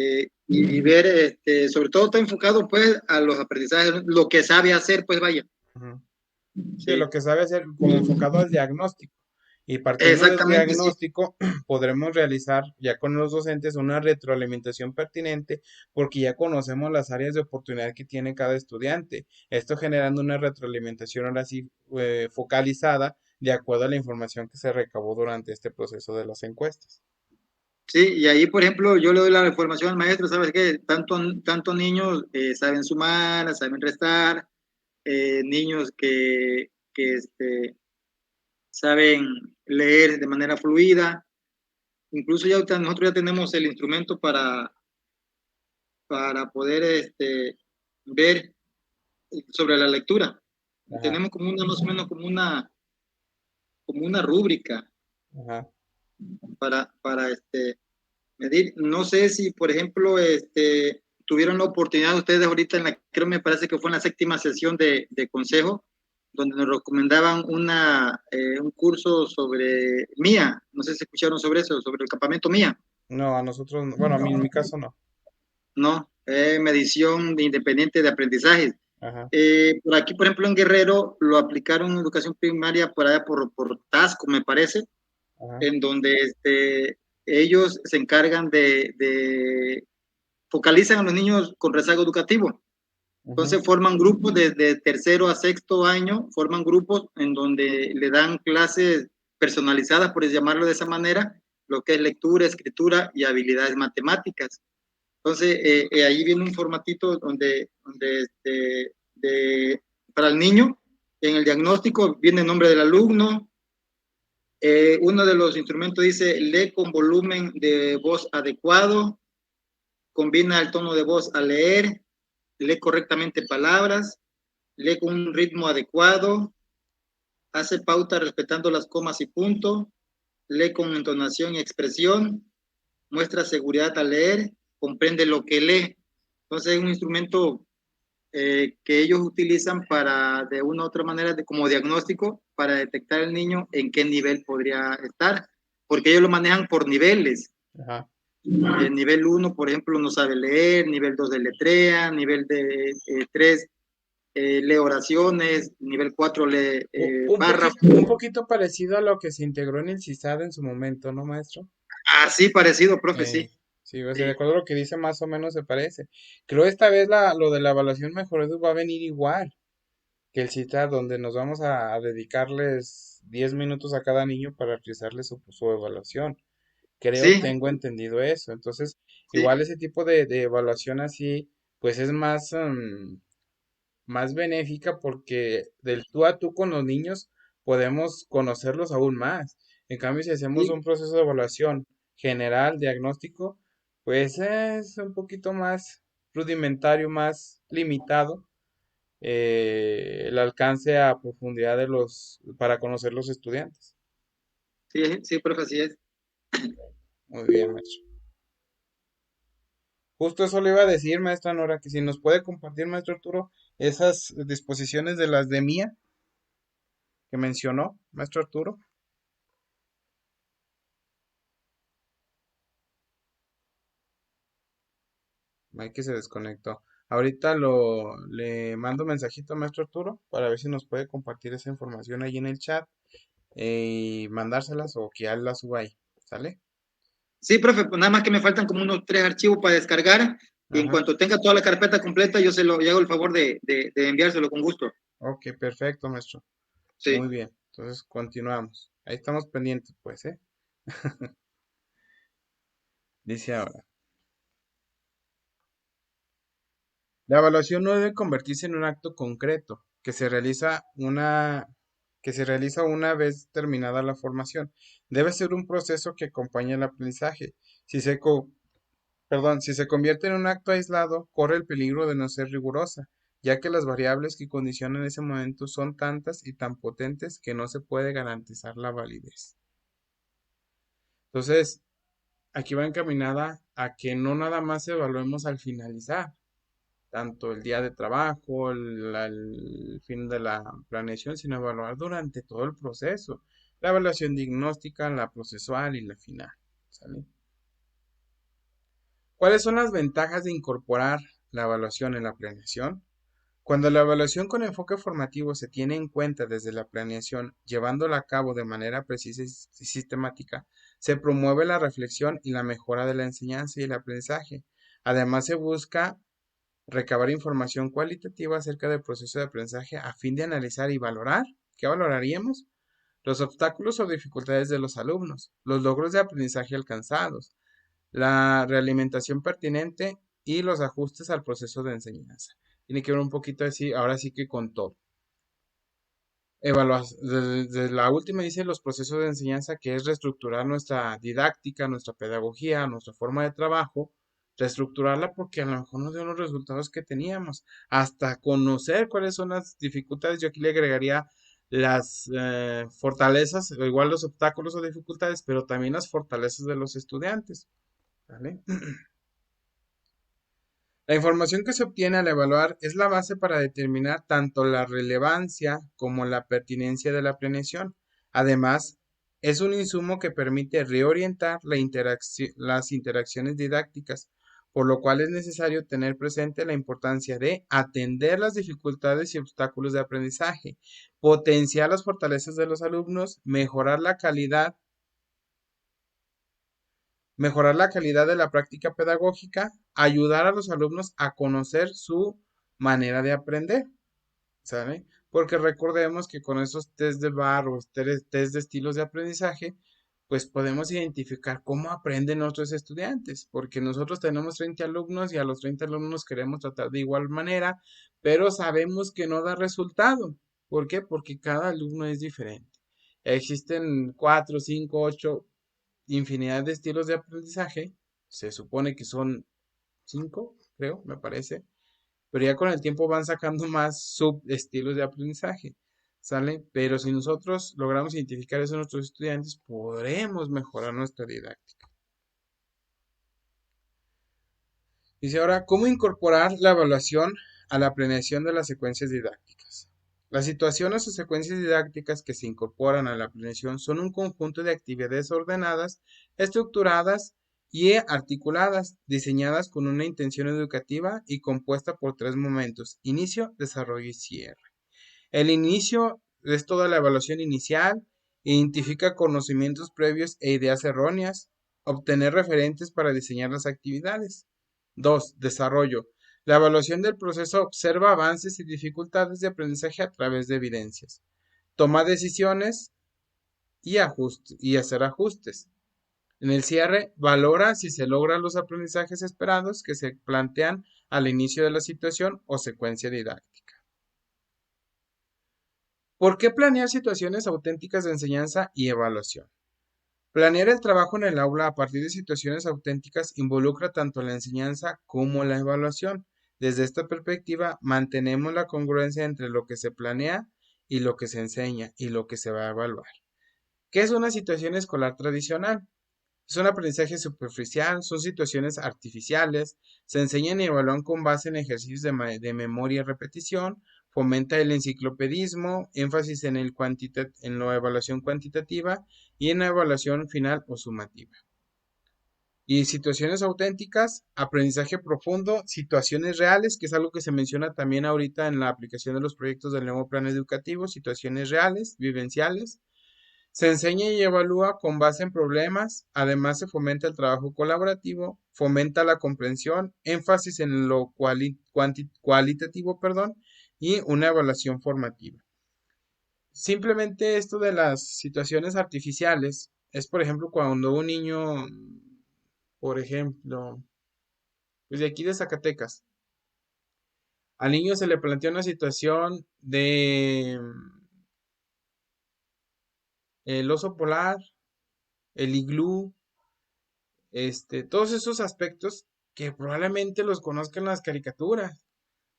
Y ver, sobre todo está enfocado pues a los aprendizajes, lo que sabe hacer, pues vaya. ujú. Sí, Sí, lo que sabe hacer como enfocado al diagnóstico. Y partiendo del Exactamente, sí. diagnóstico, podremos realizar ya con los docentes una retroalimentación pertinente porque ya conocemos las áreas de oportunidad que tiene cada estudiante. Esto generando una retroalimentación ahora sí focalizada de acuerdo a la información que se recabó durante este proceso de las encuestas. Sí, y ahí, por ejemplo, yo le doy la información al maestro, ¿sabes qué? Tanto niños saben sumar, saben restar, niños que saben leer de manera fluida. Incluso nosotros ya tenemos el instrumento para poder ver sobre la lectura. Ajá, Tenemos más o menos como una rúbrica ajá. para medir. No sé si, por ejemplo, tuvieron la oportunidad ustedes ahorita creo me parece que fue en la séptima sesión de consejo, donde nos recomendaban un curso sobre MIA. No sé si escucharon sobre eso, sobre el campamento MIA, No, a nosotros, bueno, a mí en mi caso no. ¿no? Medición independiente de aprendizaje. Ajá, Por aquí, por ejemplo, en Guerrero lo aplicaron en educación primaria por allá por Tasco, me parece, ajá, en donde ellos se encargan focalizan a los niños con rezago educativo. ujú, Entonces forman grupos desde tercero a sexto año, forman grupos en donde le dan clases personalizadas, por llamarlo de esa manera, lo que es lectura, escritura y habilidades matemáticas. Entonces, ahí viene un formatito para el niño, en el diagnóstico viene el nombre del alumno, uno de los instrumentos dice, lee con volumen de voz adecuado, combina el tono de voz al leer, lee correctamente palabras, lee con un ritmo adecuado, hace pauta respetando las comas y puntos, lee con entonación y expresión, muestra seguridad al leer, comprende lo que lee. Entonces es un instrumento que ellos utilizan de una u otra manera como diagnóstico para detectar al niño en qué nivel podría estar, porque ellos lo manejan por niveles. ajá. El nivel 1, por ejemplo, no sabe leer, nivel 2 de letrea, nivel de 3 lee oraciones, nivel 4 lee párrafos. Un poquito parecido a lo que se integró en el CISAD en su momento, ¿no, maestro? Así parecido, profe, sí. Sí, o sea, de Sí, acuerdo a lo que dice, más o menos se parece. Creo esta vez lo de la evaluación mejor edu va a venir igual que el CISAD, donde nos vamos a dedicarles 10 minutos a cada niño para realizarles su evaluación. Creo, sí, tengo entendido eso. Entonces, sí, igual ese tipo de evaluación así, pues es más, más benéfica porque del tú a tú con los niños podemos conocerlos aún más. En cambio, si hacemos sí, un proceso de evaluación general, diagnóstico, pues es un poquito más rudimentario, más limitado el alcance a profundidad para conocer los estudiantes. sí, sí, profe, así es. Muy bien, maestro. Justo eso le iba a decir, maestra Nora, que si nos puede compartir, maestro Arturo, esas disposiciones de las de Mía que mencionó, maestro Arturo. Ay, que se desconectó. Ahorita le mando un mensajito a maestro Arturo para ver si nos puede compartir esa información ahí en el chat y mandárselas o que él las suba ahí. ¿Sale? Sí, profe, pues nada más que me faltan como unos 3 archivos para descargar y en Ajá. cuanto tenga toda la carpeta completa, yo hago el favor de enviárselo con gusto. Ok, perfecto, maestro. Sí. Muy bien. Entonces continuamos. Ahí estamos pendientes, pues, ¿eh? Dice ahora. La evaluación no debe convertirse en un acto concreto que se realiza una vez terminada la formación. Debe ser un proceso que acompañe el aprendizaje. Si se, co- si se convierte en un acto aislado, corre el peligro de no ser rigurosa, ya que las variables que condicionan ese momento son tantas y tan potentes que no se puede garantizar la validez. Entonces, aquí va encaminada a que no nada más evaluemos al finalizar, tanto el día de trabajo, el fin de la planeación, sino evaluar durante todo el proceso, la evaluación diagnóstica, la procesual y la final. ¿Sale? ¿Cuáles son las ventajas de incorporar la evaluación en la planeación? Cuando la evaluación con enfoque formativo se tiene en cuenta desde la planeación, llevándola a cabo de manera precisa y sistemática, se promueve la reflexión y la mejora de la enseñanza y el aprendizaje. Además, se busca recabar información cualitativa acerca del proceso de aprendizaje a fin de analizar y valorar. ¿Qué valoraríamos? Los obstáculos o dificultades de los alumnos, los logros de aprendizaje alcanzados, la realimentación pertinente y los ajustes al proceso de enseñanza. Tiene que ver un poquito así, ahora sí que con todo. Desde la última dice los procesos de enseñanza, que es reestructurar nuestra didáctica, nuestra pedagogía, nuestra forma de trabajo, reestructurarla porque a lo mejor no dio los resultados que teníamos, hasta conocer cuáles son las dificultades. Yo aquí le agregaría las fortalezas, o igual los obstáculos o dificultades, pero también las fortalezas de los estudiantes, ¿vale? La información que se obtiene al evaluar es la base para determinar tanto la relevancia como la pertinencia de la planeación. Además, es un insumo que permite reorientar las interacciones didácticas, por lo cual es necesario tener presente la importancia de atender las dificultades y obstáculos de aprendizaje, potenciar las fortalezas de los alumnos, mejorar la calidad de la práctica pedagógica, ayudar a los alumnos a conocer su manera de aprender, ¿sabe? Porque recordemos que con esos test de VAR o test de estilos de aprendizaje, pues podemos identificar cómo aprenden nuestros estudiantes, porque nosotros tenemos 30 alumnos y a los 30 alumnos queremos tratar de igual manera, pero sabemos que no da resultado. ¿Por qué? Porque cada alumno es diferente. Existen 4, 5, 8 infinidad de estilos de aprendizaje. Se supone que son 5, creo, me parece. Pero ya con el tiempo van sacando más subestilos de aprendizaje. ¿Sale? Pero si nosotros logramos identificar eso en nuestros estudiantes, podremos mejorar nuestra didáctica. Dice ahora, ¿cómo incorporar la evaluación a la planeación de las secuencias didácticas? Las situaciones o secuencias didácticas que se incorporan a la planeación son un conjunto de actividades ordenadas, estructuradas y articuladas, diseñadas con una intención educativa y compuesta por 3 momentos: inicio, desarrollo y cierre. El inicio es toda la evaluación inicial, identifica conocimientos previos e ideas erróneas, obtener referentes para diseñar las actividades. 2. Desarrollo. La evaluación del proceso observa avances y dificultades de aprendizaje a través de evidencias. Toma decisiones y hacer ajustes. En el cierre, valora si se logran los aprendizajes esperados que se plantean al inicio de la situación o secuencia didáctica. ¿Por qué planear situaciones auténticas de enseñanza y evaluación? Planear el trabajo en el aula a partir de situaciones auténticas involucra tanto la enseñanza como la evaluación. Desde esta perspectiva, mantenemos la congruencia entre lo que se planea y lo que se enseña y lo que se va a evaluar. ¿Qué es una situación escolar tradicional? Es un aprendizaje superficial, son situaciones artificiales, se enseñan y evalúan con base en ejercicios de memoria y repetición, fomenta el enciclopedismo, énfasis en la evaluación cuantitativa y en la evaluación final o sumativa. Y situaciones auténticas, aprendizaje profundo, situaciones reales, que es algo que se menciona también ahorita en la aplicación de los proyectos del nuevo plan educativo, situaciones reales, vivenciales. Se enseña y evalúa con base en problemas, además se fomenta el trabajo colaborativo, fomenta la comprensión, énfasis en lo cualitativo, y una evaluación formativa. Simplemente esto de las situaciones artificiales es, por ejemplo, cuando un niño, por ejemplo, pues de aquí de Zacatecas, al niño se le plantea una situación de el oso polar, el iglú, todos esos aspectos que probablemente los conozca en las caricaturas,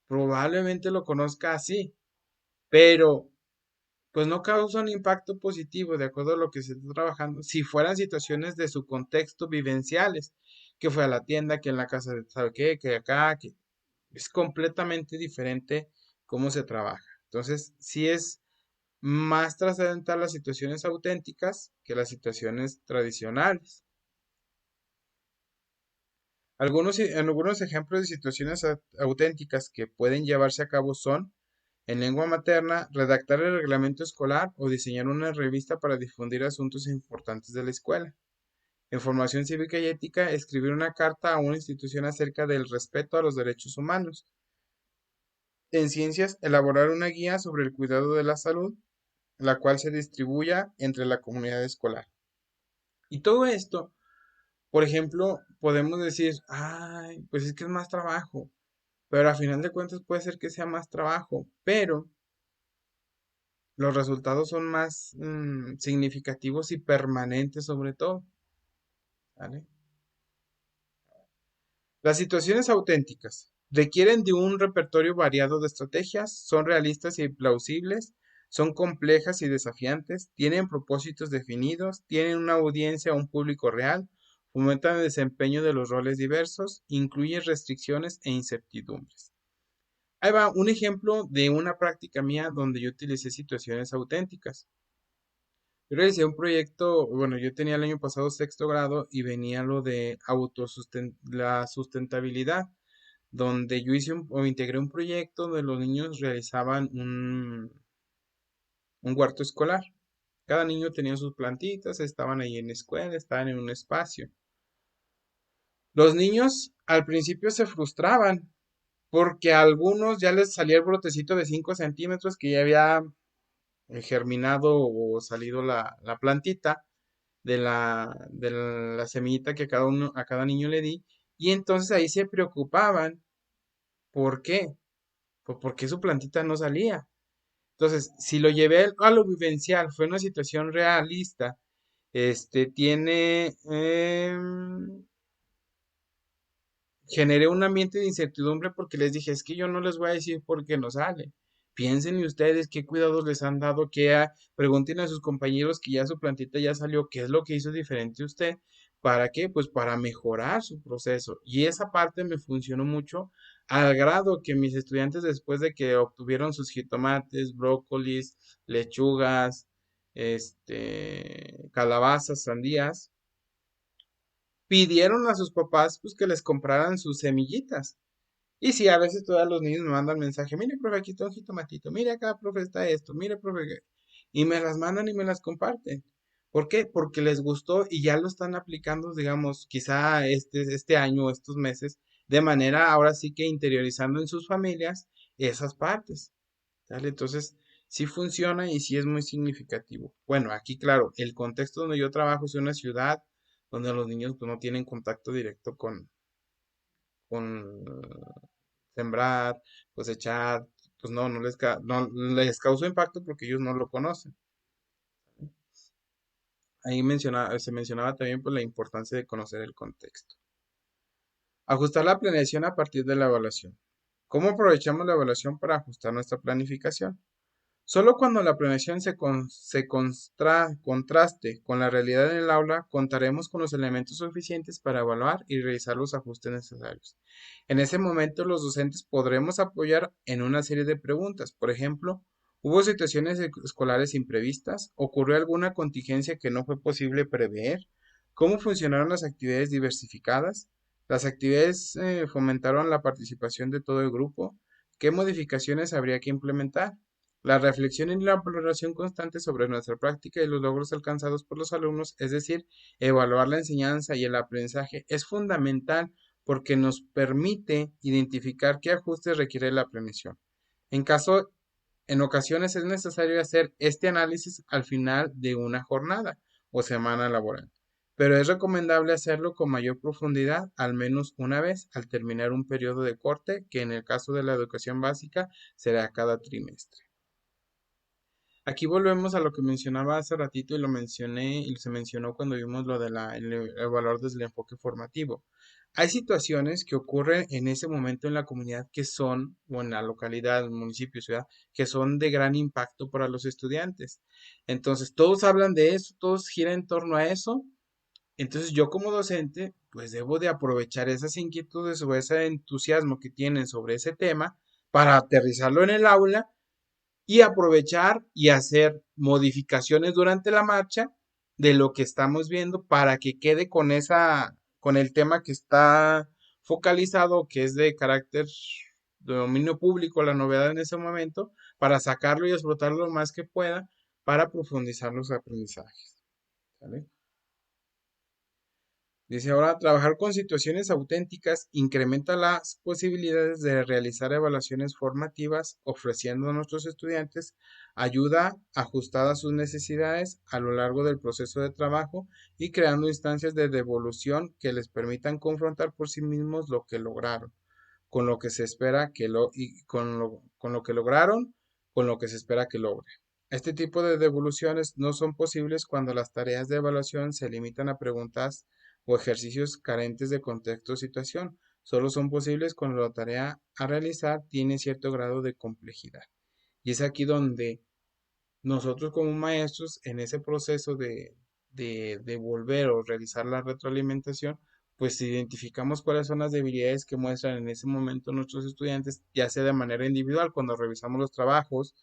probablemente lo conozca así, pero pues no causa un impacto positivo de acuerdo a lo que se está trabajando si fueran situaciones de su contexto vivenciales, que fue a la tienda, que en la casa de sabe qué, que acá, que es completamente diferente cómo se trabaja. Entonces, sí es más trascendental las situaciones auténticas que las situaciones tradicionales. Algunos ejemplos de situaciones auténticas que pueden llevarse a cabo son, en lengua materna, redactar el reglamento escolar o diseñar una revista para difundir asuntos importantes de la escuela. En formación cívica y ética, escribir una carta a una institución acerca del respeto a los derechos humanos. En ciencias, elaborar una guía sobre el cuidado de la salud, la cual se distribuya entre la comunidad escolar. Y todo esto, por ejemplo, podemos decir, ay, pues es que es más trabajo, pero a final de cuentas puede ser que sea más trabajo, pero los resultados son más significativos y permanentes sobre todo, ¿vale? Las situaciones auténticas requieren de un repertorio variado de estrategias, son realistas y plausibles, son complejas y desafiantes, tienen propósitos definidos, tienen una audiencia o un público real, fomentan el desempeño de los roles diversos, incluyen restricciones e incertidumbres. Ahí va un ejemplo de una práctica mía donde yo utilicé situaciones auténticas. Yo realicé un proyecto, bueno, yo tenía el año pasado sexto grado y venía lo de la sustentabilidad, donde yo o integré un proyecto donde los niños realizaban un huerto escolar. Cada niño tenía sus plantitas, estaban ahí en la escuela, estaban en un espacio. Los niños al principio se frustraban porque a algunos ya les salía el brotecito de 5 centímetros que ya había germinado o salido la plantita de la semillita que a cada niño le di. Y entonces ahí se preocupaban. ¿Por qué? Pues porque su plantita no salía. Entonces, si lo llevé a lo vivencial, fue una situación realista, generé un ambiente de incertidumbre porque les dije, es que yo no les voy a decir por qué no sale. Piensen ustedes qué cuidados les han dado, pregunten a sus compañeros que ya su plantita ya salió, qué es lo que hizo diferente usted. ¿Para qué? Pues para mejorar su proceso. Y esa parte me funcionó mucho al grado que mis estudiantes después de que obtuvieron sus jitomates, brócolis, lechugas, calabazas, sandías, pidieron a sus papás pues que les compraran sus semillitas. Y sí, a veces todos los niños me mandan mensaje, mire, profe, aquí está un jitomatito, mire acá, profe, está esto, mire, profe, y me las mandan y me las comparten. ¿Por qué? Porque les gustó y ya lo están aplicando, digamos, quizá este año o estos meses, de manera ahora sí que interiorizando en sus familias esas partes. ¿Sale? Entonces, sí funciona y sí es muy significativo. Bueno, aquí claro, el contexto donde yo trabajo es una ciudad donde los niños pues, no tienen contacto directo con sembrar, cosechar, pues no les causó impacto porque ellos no lo conocen. Ahí se mencionaba también pues, la importancia de conocer el contexto. Ajustar la planeación a partir de la evaluación. ¿Cómo aprovechamos la evaluación para ajustar nuestra planificación? Solo cuando la planeación contraste con la realidad en el aula, contaremos con los elementos suficientes para evaluar y realizar los ajustes necesarios. En ese momento, los docentes podremos apoyar en una serie de preguntas. Por ejemplo, ¿hubo situaciones escolares imprevistas? ¿Ocurrió alguna contingencia que no fue posible prever? ¿Cómo funcionaron las actividades diversificadas? ¿Las actividades fomentaron la participación de todo el grupo? ¿Qué modificaciones habría que implementar? La reflexión y la valoración constante sobre nuestra práctica y los logros alcanzados por los alumnos, es decir, evaluar la enseñanza y el aprendizaje, es fundamental porque nos permite identificar qué ajustes requiere la planeación. En ocasiones es necesario hacer este análisis al final de una jornada o semana laboral, pero es recomendable hacerlo con mayor profundidad al menos una vez al terminar un periodo de corte, que en el caso de la educación básica será cada trimestre. Aquí volvemos a lo que mencionaba hace ratito y lo mencioné y se mencionó cuando vimos lo de el valor desde el enfoque formativo. Hay situaciones que ocurren en ese momento en la comunidad que son, o en la localidad, municipio, ciudad, que son de gran impacto para los estudiantes. Entonces, todos hablan de eso, todos giran en torno a eso. Entonces, yo como docente, pues debo de aprovechar esas inquietudes o ese entusiasmo que tienen sobre ese tema para aterrizarlo en el aula y aprovechar y hacer modificaciones durante la marcha de lo que estamos viendo para que quede con el tema que está focalizado, que es de carácter de dominio público, la novedad en ese momento, para sacarlo y explotarlo lo más que pueda para profundizar los aprendizajes. ¿Sale? Dice ahora, trabajar con situaciones auténticas incrementa las posibilidades de realizar evaluaciones formativas, ofreciendo a nuestros estudiantes ayuda ajustada a sus necesidades a lo largo del proceso de trabajo y creando instancias de devolución que les permitan confrontar por sí mismos lo que lograron, con lo que se espera que con lo que lograron, con lo que se espera que logren. Este tipo de devoluciones no son posibles cuando las tareas de evaluación se limitan a preguntas o ejercicios carentes de contexto o situación. Solo son posibles cuando la tarea a realizar tiene cierto grado de complejidad. Y es aquí donde nosotros como maestros, en ese proceso de devolver o realizar la retroalimentación, pues identificamos cuáles son las debilidades que muestran en ese momento nuestros estudiantes, ya sea de manera individual, cuando revisamos los trabajos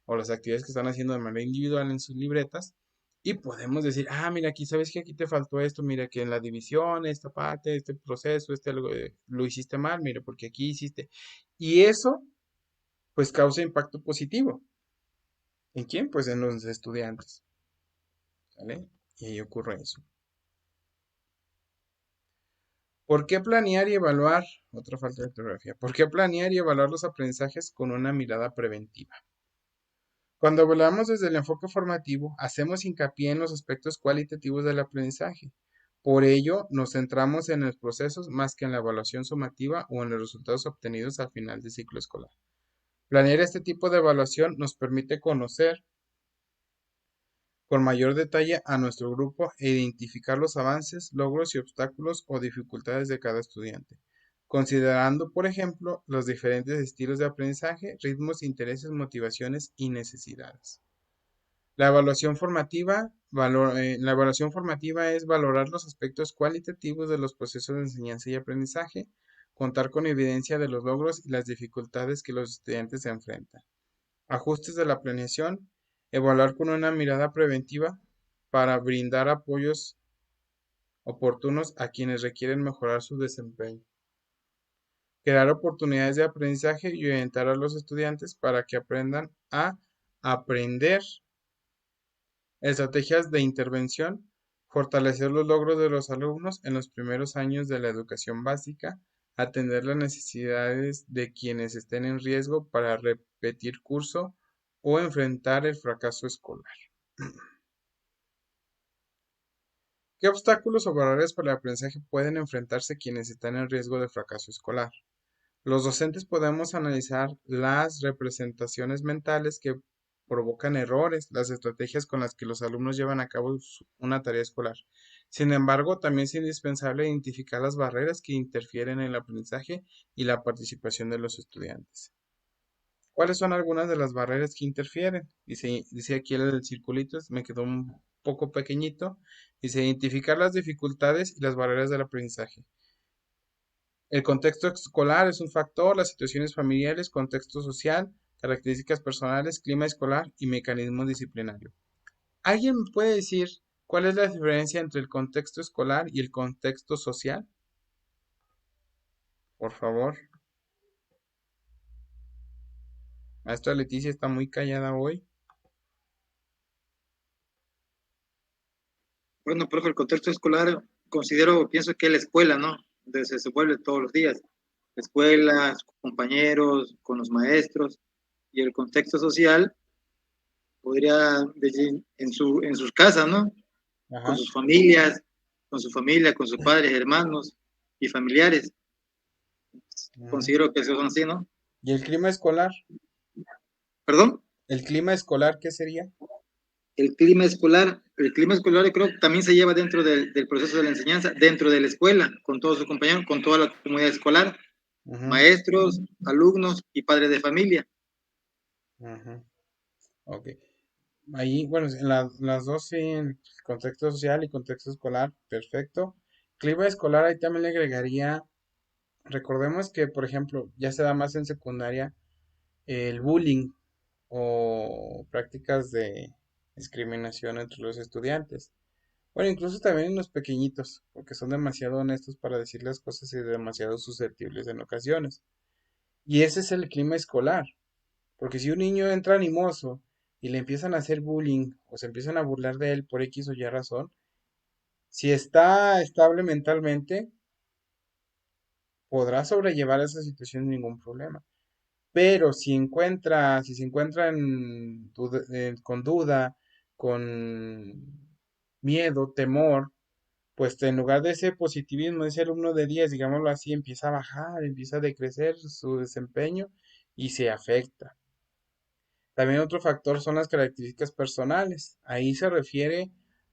o las actividades que están haciendo de manera individual en sus libretas, y podemos decir, ah, mira, aquí sabes que aquí te faltó esto, mira que en la división, esta parte, este proceso, lo hiciste mal, mira, porque aquí hiciste. Y eso, pues causa impacto positivo. ¿En quién? Pues en los estudiantes. ¿Vale? Y ahí ocurre eso. ¿Por qué planear y evaluar? Otra falta de ortografía. ¿Por qué planear y evaluar los aprendizajes con una mirada preventiva? Cuando evaluamos desde el enfoque formativo, hacemos hincapié en los aspectos cualitativos del aprendizaje. Por ello, nos centramos en los procesos más que en la evaluación sumativa o en los resultados obtenidos al final del ciclo escolar. Planear este tipo de evaluación nos permite conocer con mayor detalle a nuestro grupo e identificar los avances, logros y obstáculos o dificultades de cada estudiante, considerando, por ejemplo, los diferentes estilos de aprendizaje, ritmos, intereses, motivaciones y necesidades. La evaluación formativa es valorar los aspectos cualitativos de los procesos de enseñanza y aprendizaje, contar con evidencia de los logros y las dificultades que los estudiantes se enfrentan. Ajustes de la planeación, evaluar con una mirada preventiva para brindar apoyos oportunos a quienes requieren mejorar su desempeño. Crear oportunidades de aprendizaje y orientar a los estudiantes para que aprendan a aprender. Estrategias de intervención, fortalecer los logros de los alumnos en los primeros años de la educación básica, atender las necesidades de quienes estén en riesgo para repetir curso o enfrentar el fracaso escolar. ¿Qué obstáculos o barreras para el aprendizaje pueden enfrentarse quienes están en riesgo de fracaso escolar? Los docentes podemos analizar las representaciones mentales que provocan errores, las estrategias con las que los alumnos llevan a cabo una tarea escolar. Sin embargo, también es indispensable identificar las barreras que interfieren en el aprendizaje y la participación de los estudiantes. ¿Cuáles son algunas de las barreras que interfieren? Dice aquí el circulito, me quedó un poco pequeñito. Dice identificar las dificultades y las barreras del aprendizaje. El contexto escolar es un factor, las situaciones familiares, contexto social, características personales, clima escolar y mecanismo disciplinario. ¿Alguien me puede decir cuál es la diferencia entre el contexto escolar y el contexto social? Por favor. Maestra Leticia está muy callada hoy. Bueno, profe, el contexto escolar pienso que es la escuela, ¿no? Donde se desenvuelve todos los días. La escuela, sus compañeros, con los maestros. Y el contexto social podría decir en sus casas, ¿no? Ajá. Con sus familias, con su familia, con sus padres, hermanos y familiares. Considero que eso son así, ¿no? ¿Y el clima escolar? ¿Perdón? ¿El clima escolar qué sería? El clima escolar yo creo que también se lleva dentro del proceso de la enseñanza, dentro de la escuela, con todos sus compañeros, con toda la comunidad escolar, maestros, alumnos y padres de familia. Ok. Ahí, bueno, en las dos sí, en contexto social y contexto escolar, perfecto. Clima escolar, ahí también le agregaría, recordemos que, por ejemplo, ya se da más en secundaria el bullying o prácticas de discriminación entre los estudiantes. Bueno, incluso también en los pequeñitos, porque son demasiado honestos para decir las cosas y demasiado susceptibles en ocasiones. Y ese es el clima escolar, porque si un niño entra animoso y le empiezan a hacer bullying o se empiezan a burlar de él por X o Y razón, si está estable mentalmente, podrá sobrellevar esa situación sin ningún problema. Pero si se encuentra con duda, con miedo, temor, pues en lugar de ese positivismo, ese alumno de 10, digámoslo así, empieza a bajar, empieza a decrecer su desempeño y se afecta. También otro factor son las características personales. Ahí se refiere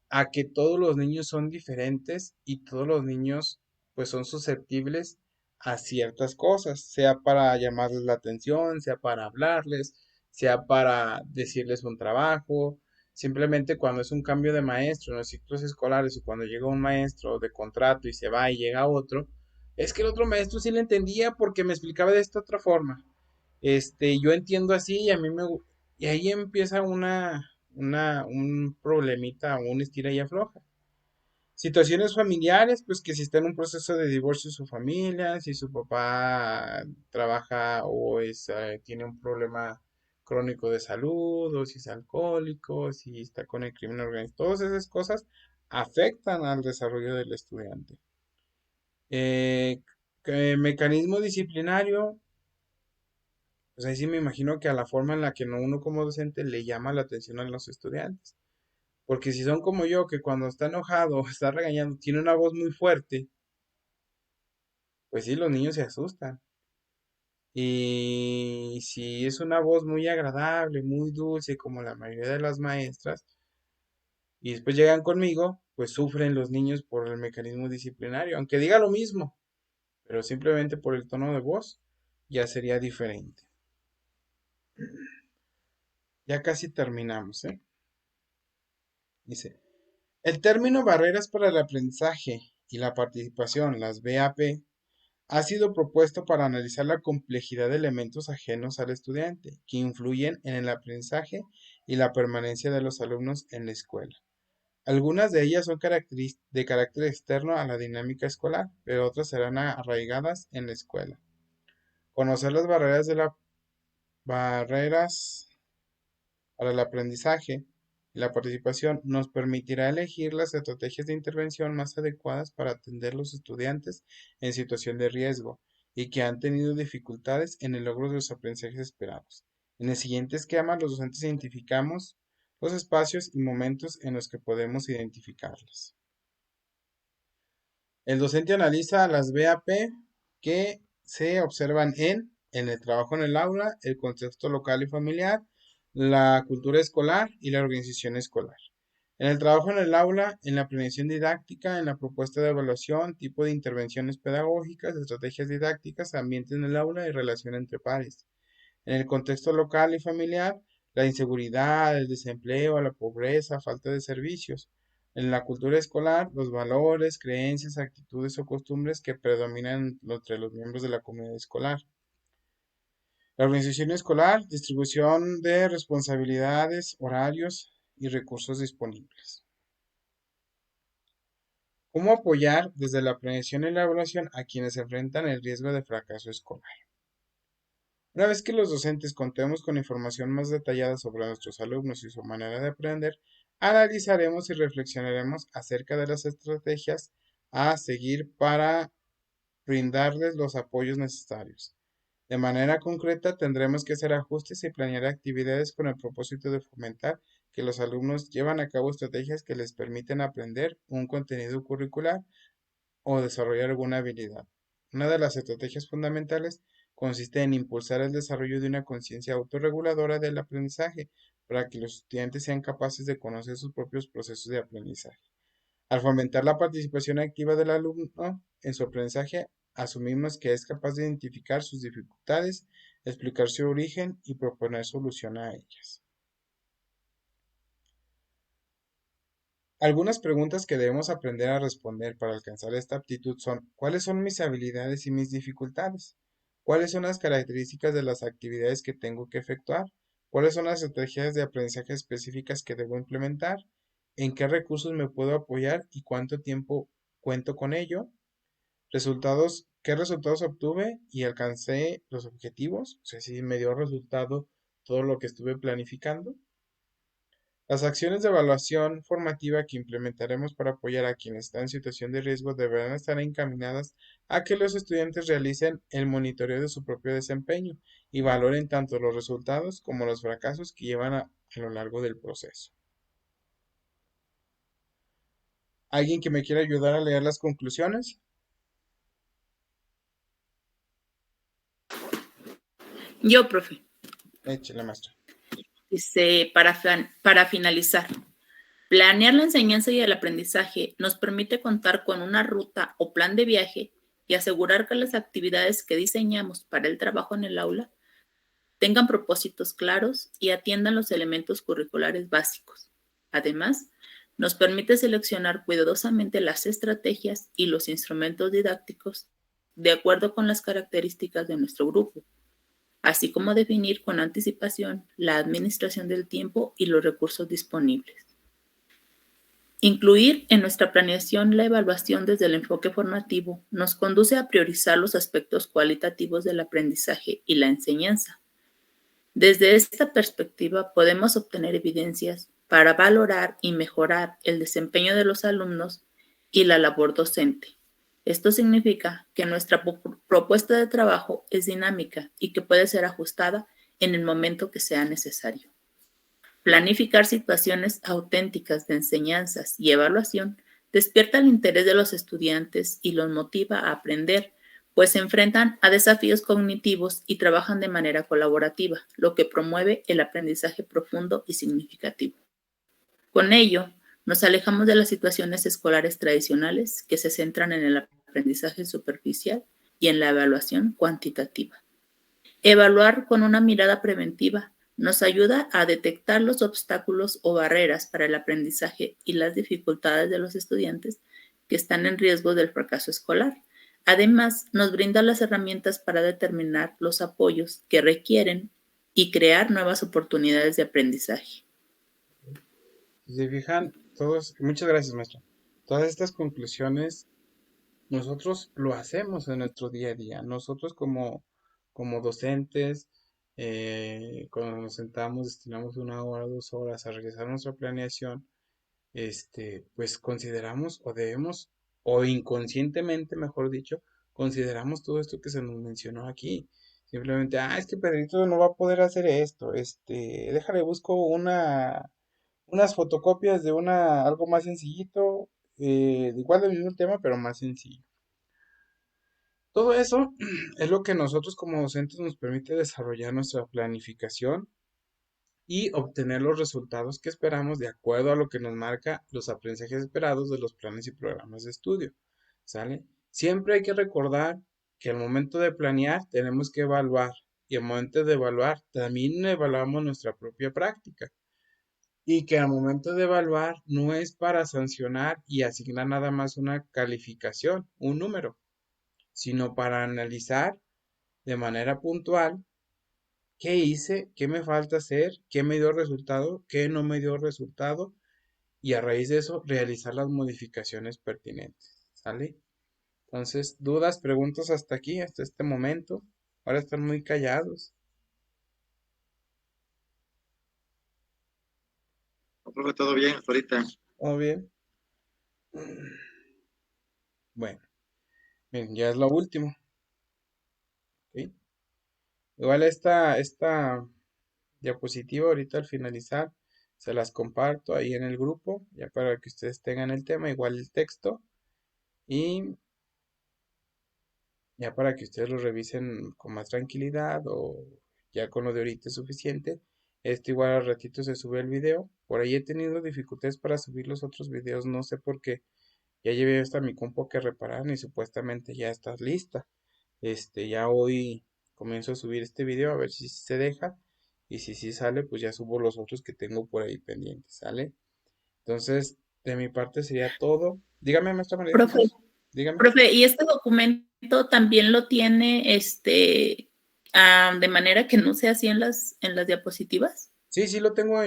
a que todos los niños son diferentes y todos los niños pues son susceptibles a ciertas cosas, sea para llamarles la atención, sea para hablarles, sea para decirles un trabajo. Simplemente cuando es un cambio de maestro en los ciclos escolares o cuando llega un maestro de contrato y se va y llega otro, es que el otro maestro sí le entendía porque me explicaba de esta otra forma. Yo entiendo así y a mí y ahí empieza un problemita, un estira y afloja. Situaciones familiares, pues que si está en un proceso de divorcio su familia, si su papá trabaja o tiene un problema crónico de salud, o si es alcohólico, si está con el crimen organizado, todas esas cosas afectan al desarrollo del estudiante. Eh, Mecanismo disciplinario, pues ahí sí me imagino que a la forma en la que uno como docente le llama la atención a los estudiantes. Porque si son como yo, que cuando está enojado o está regañando, tiene una voz muy fuerte, pues sí, los niños se asustan. Y si es una voz muy agradable, muy dulce, como la mayoría de las maestras, y después llegan conmigo, pues sufren los niños por el mecanismo disciplinario. Aunque diga lo mismo, pero simplemente por el tono de voz, ya sería diferente. Ya casi terminamos, ¿eh? Dice, el término barreras para el aprendizaje y la participación, las BAP, ha sido propuesto para analizar la complejidad de elementos ajenos al estudiante que influyen en el aprendizaje y la permanencia de los alumnos en la escuela. Algunas de ellas son de carácter externo a la dinámica escolar, pero otras serán arraigadas en la escuela. Conocer las barreras para el aprendizaje y la participación nos permitirá elegir las estrategias de intervención más adecuadas para atender a los estudiantes en situación de riesgo y que han tenido dificultades en el logro de los aprendizajes esperados. En el siguiente esquema, los docentes identificamos los espacios y momentos en los que podemos identificarlas. El docente analiza las BAP que se observan en el trabajo en el aula, el contexto local y familiar, la cultura escolar y la organización escolar. En el trabajo en el aula, en la planeación didáctica, en la propuesta de evaluación, tipo de intervenciones pedagógicas, estrategias didácticas, ambiente en el aula y relación entre pares. En el contexto local y familiar, la inseguridad, el desempleo, la pobreza, falta de servicios. En la cultura escolar, los valores, creencias, actitudes o costumbres que predominan entre los miembros de la comunidad escolar. La organización escolar, distribución de responsabilidades, horarios y recursos disponibles. ¿Cómo apoyar desde la planeación y la evaluación a quienes enfrentan el riesgo de fracaso escolar? Una vez que los docentes contemos con información más detallada sobre nuestros alumnos y su manera de aprender, analizaremos y reflexionaremos acerca de las estrategias a seguir para brindarles los apoyos necesarios. De manera concreta, tendremos que hacer ajustes y planear actividades con el propósito de fomentar que los alumnos lleven a cabo estrategias que les permiten aprender un contenido curricular o desarrollar alguna habilidad. Una de las estrategias fundamentales consiste en impulsar el desarrollo de una conciencia autorreguladora del aprendizaje para que los estudiantes sean capaces de conocer sus propios procesos de aprendizaje. Al fomentar la participación activa del alumno en su aprendizaje, asumimos que es capaz de identificar sus dificultades, explicar su origen y proponer solución a ellas. Algunas preguntas que debemos aprender a responder para alcanzar esta aptitud son: ¿cuáles son mis habilidades y mis dificultades? ¿Cuáles son las características de las actividades que tengo que efectuar? ¿Cuáles son las estrategias de aprendizaje específicas que debo implementar? en qué recursos me puedo apoyar y cuánto tiempo cuento con ello. Resultados, qué resultados obtuve y alcancé los objetivos, o sea, si me dio resultado todo lo que estuve planificando. Las acciones de evaluación formativa que implementaremos para apoyar a quienes están en situación de riesgo deberán estar encaminadas a que los estudiantes realicen el monitoreo de su propio desempeño y valoren tanto los resultados como los fracasos que llevan a lo largo del proceso. ¿Alguien que me quiera ayudar a leer las conclusiones? Yo, profe. Échale, maestra. Dice, para finalizar, planear la enseñanza y el aprendizaje nos permite contar con una ruta o plan de viaje y asegurar que las actividades que diseñamos para el trabajo en el aula tengan propósitos claros y atiendan los elementos curriculares básicos. Además, nos permite seleccionar cuidadosamente las estrategias y los instrumentos didácticos de acuerdo con las características de nuestro grupo, así como definir con anticipación la administración del tiempo y los recursos disponibles. Incluir en nuestra planeación la evaluación desde el enfoque formativo nos conduce a priorizar los aspectos cualitativos del aprendizaje y la enseñanza. Desde esta perspectiva podemos obtener evidencias para valorar y mejorar el desempeño de los alumnos y la labor docente. Esto significa que nuestra propuesta de trabajo es dinámica y que puede ser ajustada en el momento que sea necesario. Planificar situaciones auténticas de enseñanzas y evaluación despierta el interés de los estudiantes y los motiva a aprender, pues se enfrentan a desafíos cognitivos y trabajan de manera colaborativa, lo que promueve el aprendizaje profundo y significativo. Con ello, nos alejamos de las situaciones escolares tradicionales que se centran en el aprendizaje superficial y en la evaluación cuantitativa. Evaluar con una mirada preventiva nos ayuda a detectar los obstáculos o barreras para el aprendizaje y las dificultades de los estudiantes que están en riesgo del fracaso escolar. Además, nos brinda las herramientas para determinar los apoyos que requieren y crear nuevas oportunidades de aprendizaje. Si se fijan, muchas gracias, maestra. Todas estas conclusiones nosotros lo hacemos en nuestro día a día. Nosotros como docentes, cuando nos sentamos, destinamos 1 hora, 2 horas a realizar nuestra planeación, pues consideramos o debemos, o inconscientemente, mejor dicho, consideramos todo esto que se nos mencionó aquí. Simplemente, es que Pedrito no va a poder hacer esto, déjale, busco unas fotocopias de algo más sencillito, igual del mismo tema, pero más sencillo. Todo eso es lo que nosotros como docentes nos permite desarrollar nuestra planificación y obtener los resultados que esperamos de acuerdo a lo que nos marca los aprendizajes esperados de los planes y programas de estudio. ¿Sale? Siempre hay que recordar que al momento de planear tenemos que evaluar y al momento de evaluar también evaluamos nuestra propia práctica. Y que al momento de evaluar no es para sancionar y asignar nada más una calificación, un número, sino para analizar de manera puntual qué hice, qué me falta hacer, qué me dio resultado, qué no me dio resultado y a raíz de eso realizar las modificaciones pertinentes. ¿Sale? Entonces, dudas, preguntas hasta aquí, hasta este momento. Ahora están muy callados. Profe, todo bien hasta ahorita. ¿Todo bien? Bueno, bien, ya es lo último. ¿Ok? Igual esta diapositiva ahorita al finalizar se las comparto ahí en el grupo, ya para que ustedes tengan el tema, igual el texto, y ya para que ustedes lo revisen con más tranquilidad o ya con lo de ahorita es suficiente. Esto igual al ratito se sube el video. Por ahí he tenido dificultades para subir los otros videos, no sé por qué. Ya llevé hasta mi compu que reparar y supuestamente ya está lista. Ya hoy comienzo a subir este video a ver si se deja. Y si sí sale, pues ya subo los otros que tengo por ahí pendientes, ¿sale? Entonces, de mi parte sería todo. Dígame, maestra María. Dígame. Profe, ¿y este documento también lo tiene de manera que no sea así en las diapositivas? Sí, sí lo tengo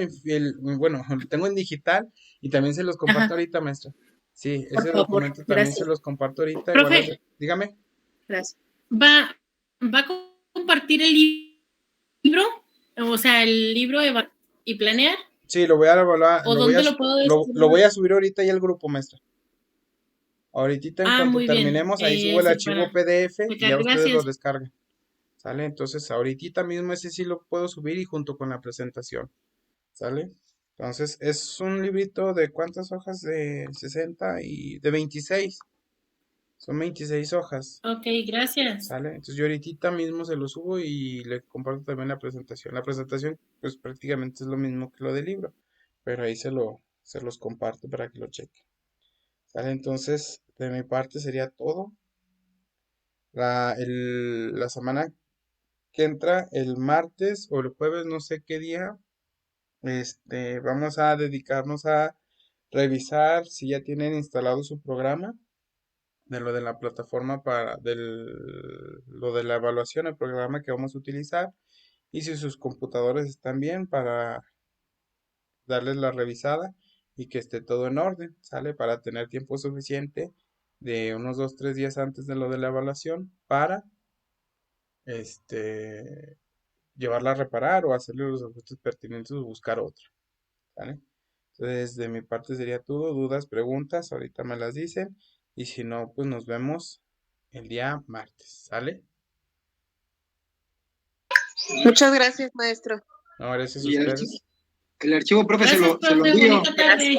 bueno, lo tengo en digital Y también se los comparto Ajá, ahorita, maestra. Sí, por ese favor, documento también se gracias. los comparto ahorita. Profe, Dígame. Gracias. ¿va a compartir el libro? O sea, el libro y planear. Sí, lo voy a evaluar, ¿O dónde lo puedo lo voy descargar? a subir ahorita ya al grupo, maestra. Ahorita en cuanto Muy bien. terminemos, ahí subo el archivo Para PDF y ya checar. ustedes lo Gracias. descargan. ¿Sale? Entonces, ahorita mismo ese sí lo puedo subir y junto con la presentación. ¿Sale? Entonces, es un librito de ¿cuántas hojas? De 60 y de 26. Son 26 hojas. Ok, gracias. ¿Sale? Entonces, yo ahorita mismo se lo subo y le comparto también la presentación. La presentación, pues prácticamente es lo mismo que lo del libro, pero ahí se los comparto para que lo chequen. ¿Sale? Entonces, de mi parte sería todo. La semana que entra, el martes o el jueves, no sé qué día, vamos a dedicarnos a revisar si ya tienen instalado su programa de lo de la plataforma lo de la evaluación, el programa que vamos a utilizar, y si sus computadores están bien para darles la revisada y que esté todo en orden, ¿sale? Para tener tiempo suficiente de unos 2, 3 días antes de lo de la evaluación para, este, llevarla a reparar o hacerle los ajustes pertinentes o buscar otra, ¿sale? Entonces, de mi parte sería todo. Dudas, preguntas, ahorita me las dicen. Y si no, pues nos vemos el día martes, ¿sale? Muchas gracias, maestro. No, gracias a Y ustedes. el archivo, profe, Gracias, se lo profe. envío. Bonita tarde.